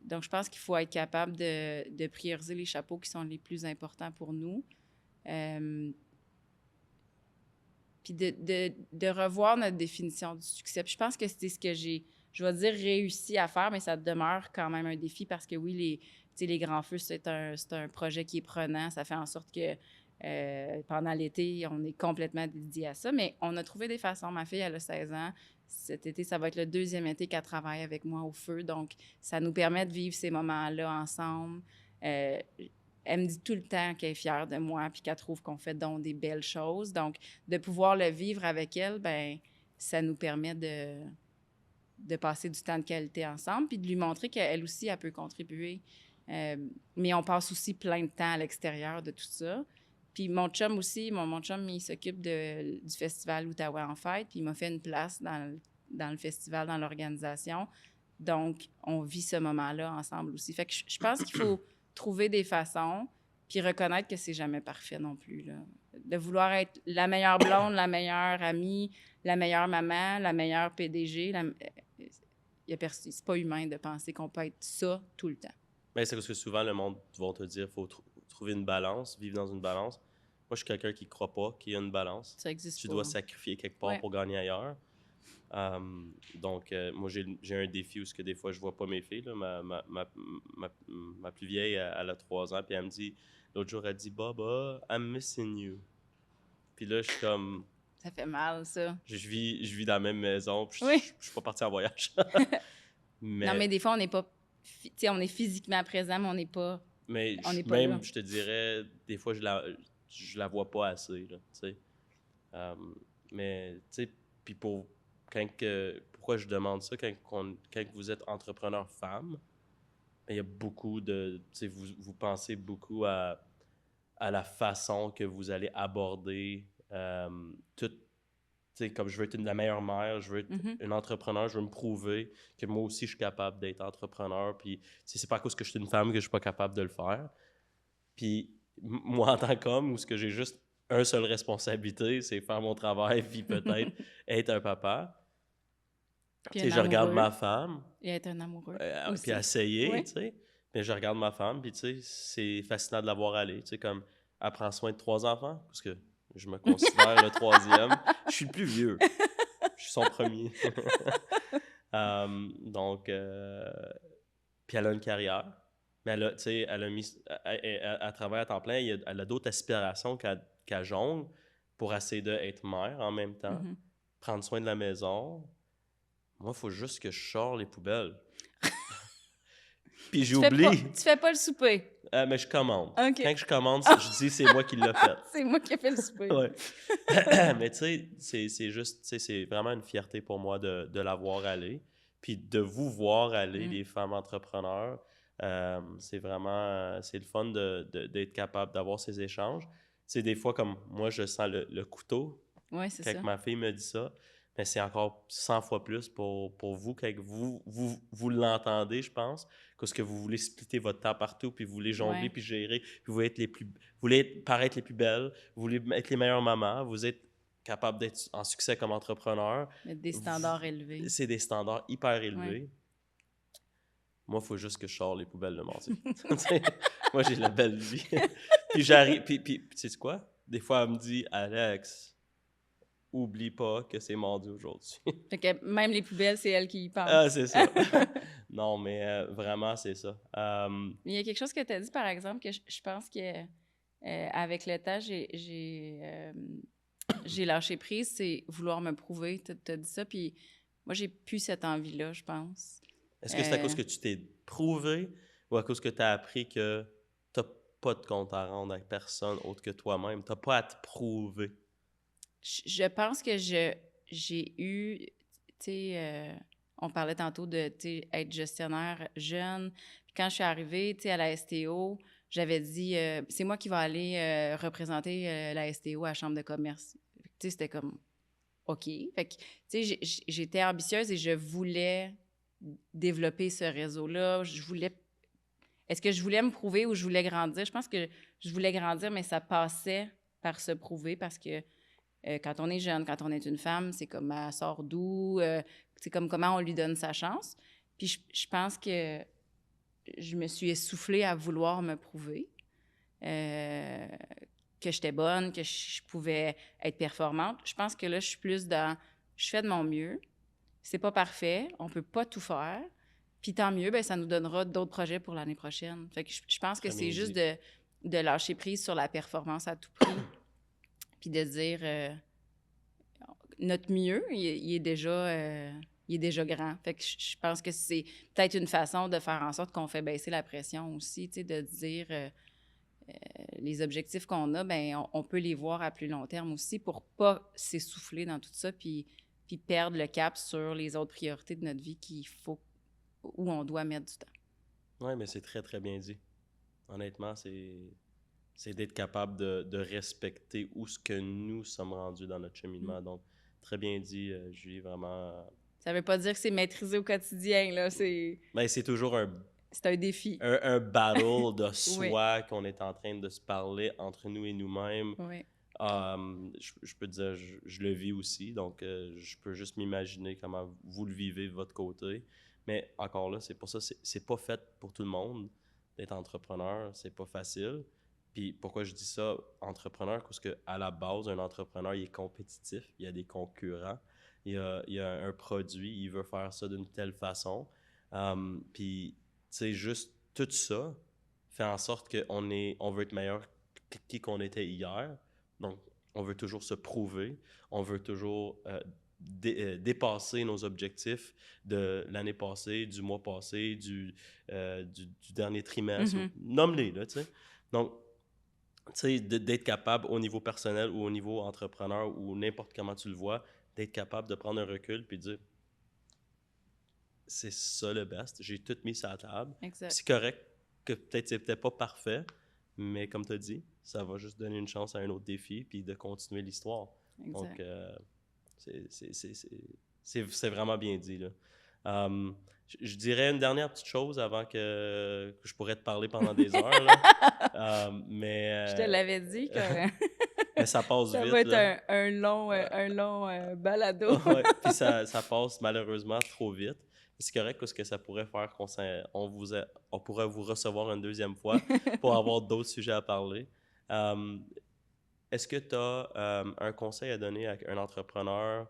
Donc, je pense qu'il faut être capable de prioriser les chapeaux qui sont les plus importants pour nous. Puis de revoir notre définition du succès. Puis je pense que c'est ce que je vais dire, réussi à faire, mais ça demeure quand même un défi parce que oui, les grands feux, c'est un projet qui est prenant. Ça fait en sorte que pendant l'été, on est complètement dédié à ça. Mais on a trouvé des façons. Ma fille, elle a 16 ans. Cet été, ça va être le 2e été qu'elle travaille avec moi au feu. Donc, ça nous permet de vivre ces moments-là ensemble. Elle me dit tout le temps qu'elle est fière de moi puis qu'elle trouve qu'on fait donc des belles choses. Donc, de pouvoir le vivre avec elle, ben ça nous permet de passer du temps de qualité ensemble puis de lui montrer qu'elle aussi, elle peut contribuer. Mais on passe aussi plein de temps à l'extérieur de tout ça. Puis mon chum aussi, mon chum, il s'occupe du festival Outaouais en fête, puis il m'a fait une place dans le festival, dans l'organisation. Donc, on vit ce moment-là ensemble aussi. Fait que je pense qu'il faut trouver des façons, puis reconnaître que c'est jamais parfait non plus, là. De vouloir être la meilleure blonde, la meilleure amie, la meilleure maman, la meilleure PDG, c'est pas humain de penser qu'on peut être ça tout le temps. Mais c'est parce que souvent, le monde va te dire qu'il faut trouver une balance, vivre dans une balance. Moi, je suis quelqu'un qui ne croit pas qu'il y a une balance. Ça existe Tu pas. dois sacrifier quelque part pour gagner ailleurs. Donc, moi, j'ai un défi où des fois, je ne vois pas mes filles. Là. Ma plus vieille, elle a 3 ans, puis elle me dit, l'autre jour, elle dit « Baba, I'm missing you ». Puis là, je suis comme... Ça fait mal, ça. Je vis dans la même maison, puis je ne suis pas parti en voyage. Non, mais des fois, on n'est pas... on est physiquement présent, mais on n'est pas... Mais je te dirais, des fois, je la vois pas assez, là, tu sais. Mais, tu sais, puis pourquoi je demande ça, quand vous êtes entrepreneur femme, il y a beaucoup de... Tu sais, vous pensez beaucoup à la façon que vous allez aborder tout. Tu sais, comme je veux être la meilleure mère, je veux être une entrepreneur, je veux me prouver que moi aussi, je suis capable d'être entrepreneur. Puis, c'est pas à cause que je suis une femme que je suis pas capable de le faire. Puis, moi, en tant qu'homme, où ce que j'ai juste une seule responsabilité, c'est faire mon travail, puis peut-être être un papa. Tu sais, je regarde ma femme. Et être un amoureux. Puis essayer, tu sais. Mais je regarde ma femme, puis tu sais, c'est fascinant de la voir aller. Tu sais, comme, elle prend soin de 3 enfants, parce que je me considère le 3e. Je suis le plus vieux. Je suis son premier. Donc, puis elle a une carrière. Mais elle a, tu sais, elle a mis, à travaille à temps plein, elle a d'autres aspirations qu'elle jongle pour essayer d'être mère en même temps, prendre soin de la maison. Moi, il faut juste que je sors les poubelles. Puis j'oublie. Tu fais pas le souper. Mais je commande. Okay. Quand je commande, je dis c'est moi qui l'ai fait. C'est moi qui ai fait le souper. Ouais. Mais tu sais, c'est juste, tu sais, c'est vraiment une fierté pour moi de la voir aller. Puis de vous voir aller, les femmes entrepreneurs, c'est vraiment, c'est le fun d'être capable d'avoir ces échanges. Tu sais, des fois, comme moi, je sens le couteau. Oui, c'est ça. Quand ma fille me dit ça, mais c'est encore 100 fois plus pour vous quand vous l'entendez, je pense, parce que vous voulez splitter votre temps partout, puis vous voulez jongler, puis gérer, puis vous voulez paraître les plus belles, vous voulez être les meilleures mamans, vous êtes capable d'être en succès comme entrepreneur. Mettre des standards élevés. C'est des standards hyper élevés. Moi, il faut juste que je sors les poubelles le mardi. Moi, j'ai la belle vie. Puis j'arrive, puis tu sais quoi? Des fois, elle me dit, Alex, oublie pas que c'est mardi aujourd'hui. Fait que même les poubelles, c'est elle qui y pense. Ah, c'est ça. Non, mais vraiment, c'est ça. Il y a quelque chose que tu as dit, par exemple, que je pense que avec le temps, j'ai lâché prise, c'est vouloir me prouver. Tu as dit ça, puis moi, j'ai plus cette envie-là, je pense. Est-ce que c'est à cause que tu t'es prouvé ou à cause que tu as appris que tu n'as pas de compte à rendre avec personne autre que toi-même? Tu n'as pas à te prouver. Je pense que j'ai eu, tu sais, on parlait tantôt de être gestionnaire jeune. Puis quand je suis arrivée à la STO, j'avais dit, c'est moi qui vais aller représenter la STO à la Chambre de commerce. Tu sais, c'était comme, OK. Fait que, tu sais, j'étais ambitieuse et je voulais développer ce réseau-là. Est-ce que je voulais me prouver ou je voulais grandir? Je pense que je voulais grandir, mais ça passait par se prouver parce que quand on est jeune, quand on est une femme, c'est comme elle sort d'où, c'est comme comment on lui donne sa chance. Puis je pense que je me suis essoufflée à vouloir me prouver que j'étais bonne, que je pouvais être performante. Je pense que là, je suis plus dans je fais de mon mieux. C'est pas parfait, on peut pas tout faire. Puis tant mieux, ben ça nous donnera d'autres projets pour l'année prochaine. Fait que je pense que Très c'est bien juste dit. de lâcher prise sur la performance à tout prix, puis de dire notre mieux, il est déjà grand. Fait que je pense que c'est peut-être une façon de faire en sorte qu'on fait baisser la pression aussi, tu sais, de dire les objectifs qu'on a, ben on peut les voir à plus long terme aussi pour pas s'essouffler dans tout ça, puis perdre le cap sur les autres priorités de notre vie où on doit mettre du temps. Oui, mais c'est très, très bien dit. Honnêtement, c'est d'être capable de respecter où ce que nous sommes rendus dans notre cheminement. Donc, très bien dit, Julie, vraiment. Ça veut pas dire que c'est maîtrisé au quotidien, là. Mais c'est toujours C'est un défi. un battle de Oui. soi qu'on est en train de se parler entre nous et nous-mêmes. Oui. Je peux te dire, je le vis aussi, donc je peux juste m'imaginer comment vous le vivez de votre côté. Mais encore là, c'est pour ça, c'est pas fait pour tout le monde d'être entrepreneur, c'est pas facile. Puis pourquoi je dis ça, entrepreneur? Parce qu'à la base, un entrepreneur, il est compétitif, il y a des concurrents, il y a un produit, il veut faire ça d'une telle façon. Puis, tu sais, juste tout ça fait en sorte on veut être meilleur qu'on était hier. Donc, on veut toujours se prouver, on veut toujours dépasser nos objectifs de l'année passée, du mois passé, du dernier trimestre. Nomme-les, là, tu sais. Donc, tu sais, d'être capable au niveau personnel ou au niveau entrepreneur ou n'importe comment tu le vois, d'être capable de prendre un recul puis de dire c'est ça le best, j'ai tout mis sur la table. Exact. C'est correct que peut-être c'est peut-être pas parfait, mais comme tu as dit, ça va juste donner une chance à un autre défi puis de continuer l'histoire. Exact. Donc, c'est vraiment bien dit, là. Je dirais une dernière petite chose avant que je pourrais te parler pendant des heures, là. Mais, je te l'avais dit que mais ça passe ça vite. va être là. un long balado. Ouais, puis ça passe malheureusement trop vite. C'est correct parce que ça pourrait faire on pourrait vous recevoir une deuxième fois pour avoir d'autres sujets à parler. Est-ce que tu as un conseil à donner à un entrepreneur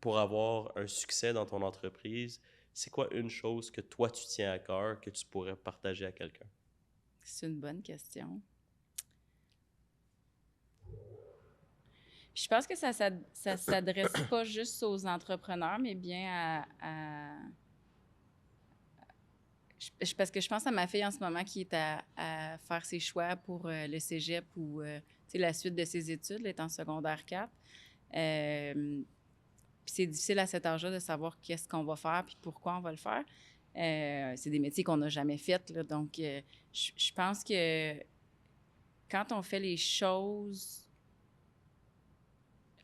pour avoir un succès dans ton entreprise? C'est quoi une chose que toi, tu tiens à cœur que tu pourrais partager à quelqu'un? C'est une bonne question. Puis je pense que ça s'adresse pas juste aux entrepreneurs, mais bien parce que je pense à ma fille en ce moment qui est à faire ses choix pour le cégep ou la suite de ses études, elle est en secondaire 4. Puis c'est difficile à cet âge-là de savoir qu'est-ce qu'on va faire puis pourquoi on va le faire. C'est des métiers qu'on n'a jamais faits, là, donc je pense que quand on fait les choses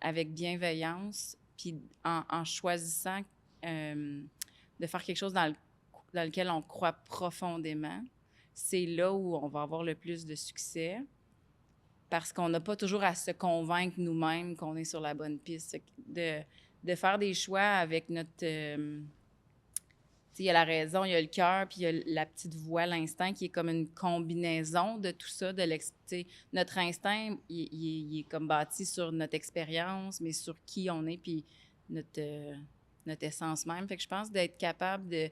avec bienveillance, puis en choisissant de faire quelque chose dans lequel on croit profondément, c'est là où on va avoir le plus de succès, parce qu'on n'a pas toujours à se convaincre nous-mêmes qu'on est sur la bonne piste. De faire des choix avec notre... il y a la raison, il y a le cœur, puis il y a la petite voix, l'instinct, qui est comme une combinaison de tout ça. Notre instinct, il est comme bâti sur notre expérience, mais sur qui on est, puis notre essence même. Fait que je pense d'être capable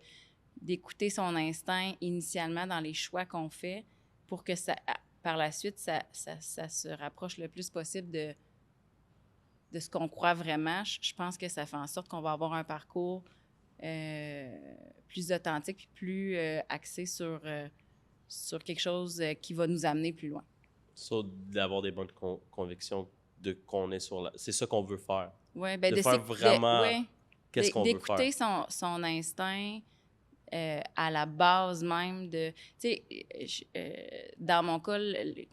d'écouter son instinct initialement dans les choix qu'on fait pour que par la suite, ça se rapproche le plus possible de ce qu'on croit vraiment. Je pense que ça fait en sorte qu'on va avoir un parcours plus authentique puis plus axé sur quelque chose qui va nous amener plus loin. D'avoir des bonnes convictions qu'on est c'est ça qu'on veut faire. Ouais, ben de faire vraiment qu'est-ce qu'on veut faire. D'écouter son instinct, à la base même de... Tu sais, dans mon cas,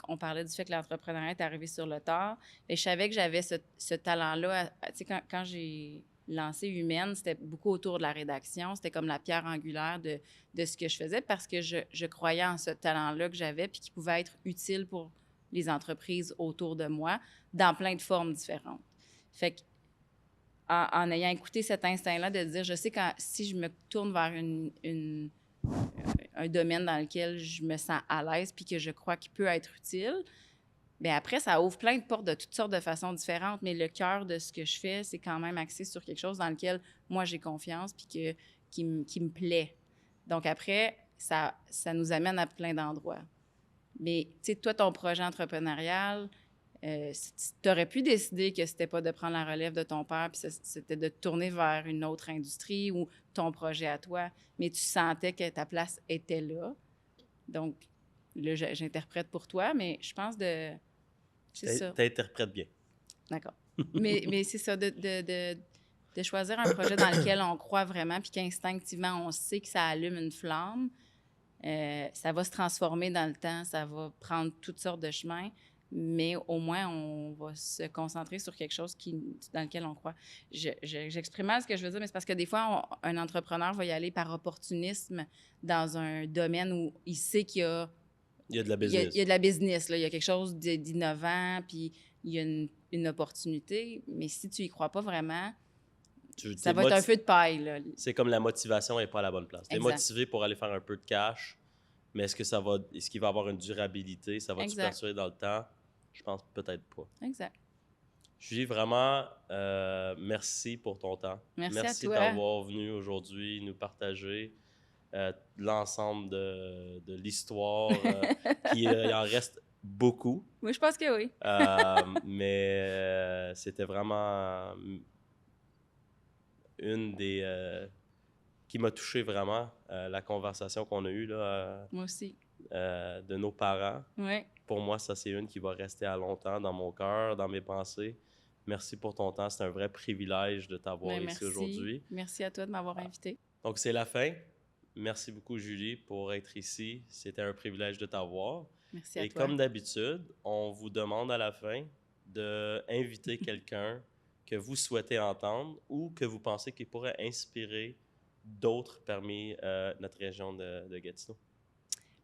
on parlait du fait que l'entrepreneuriat est arrivé sur le tard. Et je savais que j'avais ce talent-là. Tu sais, quand j'ai lancé Humaine, c'était beaucoup autour de la rédaction. C'était comme la pierre angulaire de ce que je faisais parce que je croyais en ce talent-là que j'avais puis qui pouvait être utile pour les entreprises autour de moi dans plein de formes différentes. Fait que en ayant écouté cet instinct-là de dire, je sais que si je me tourne vers un domaine dans lequel je me sens à l'aise puis que je crois qu'il peut être utile, bien après, ça ouvre plein de portes de toutes sortes de façons différentes, mais le cœur de ce que je fais, c'est quand même axé sur quelque chose dans lequel moi, j'ai confiance puis qui me plaît. Donc après, ça nous amène à plein d'endroits. Mais, tu sais, toi, ton projet entrepreneurial, tu aurais pu décider que c'était pas de prendre la relève de ton père, puis c'était de te tourner vers une autre industrie ou ton projet à toi, mais tu sentais que ta place était là. Donc, là, j'interprète pour toi, mais je pense c'est ça. T'interprètes bien. D'accord. mais c'est ça, de choisir un projet dans lequel on croit vraiment, puis qu'instinctivement, on sait que ça allume une flamme. Ça va se transformer dans le temps, ça va prendre toutes sortes de chemins, mais au moins, on va se concentrer sur quelque chose dans lequel on croit. J'exprime mal ce que je veux dire, mais c'est parce que des fois, un entrepreneur va y aller par opportunisme dans un domaine où il sait qu'il y a... Il y a de la business. Il y a de la business, là. Il y a quelque chose d'innovant, puis il y a une opportunité, mais si tu y crois pas vraiment, ça va être un feu de paille, là. C'est comme la motivation n'est pas à la bonne place. Tu es motivé pour aller faire un peu de cash, mais est-ce qu'il va avoir une durabilité? Ça va te perdurer dans le temps? Je pense peut-être pas. Exact. Julie, vraiment, merci pour ton temps. Merci à toi. D'avoir venu aujourd'hui nous partager l'ensemble de l'histoire. Il en reste beaucoup. Oui, je pense que oui. Mais c'était vraiment une des... qui m'a touché vraiment, la conversation qu'on a eue là, moi aussi. De nos parents. Oui. Pour moi, ça, c'est une qui va rester à longtemps dans mon cœur, dans mes pensées. Merci pour ton temps. C'est un vrai privilège de t'avoir ici aujourd'hui. Merci à toi de m'avoir invité. Donc, c'est la fin. Merci beaucoup, Julie, pour être ici. C'était un privilège de t'avoir. Merci à toi. Et comme d'habitude, on vous demande à la fin d'inviter quelqu'un que vous souhaitez entendre ou que vous pensez qu'il pourrait inspirer d'autres parmi notre région de Gatineau.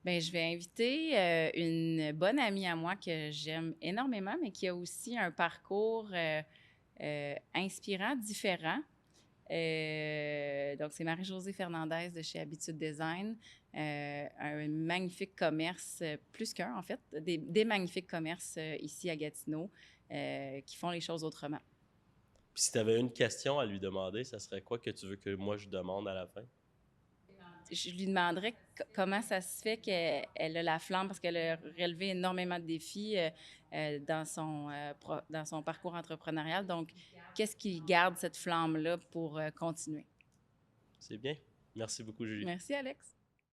Bien, je vais inviter une bonne amie à moi que j'aime énormément, mais qui a aussi un parcours inspirant, différent. Donc, c'est Marie-Josée Fernandez de chez Habitude Design. Un magnifique commerce, plus qu'un en fait, des magnifiques commerces ici à Gatineau qui font les choses autrement. Puis si tu avais une question à lui demander, ça serait quoi que tu veux que moi je demande à la fin? Je lui demanderais comment ça se fait qu'elle a la flamme, parce qu'elle a relevé énormément de défis dans son parcours entrepreneurial. Donc, qu'est-ce qui garde cette flamme-là pour continuer? C'est bien. Merci beaucoup, Julie. Merci, Alex.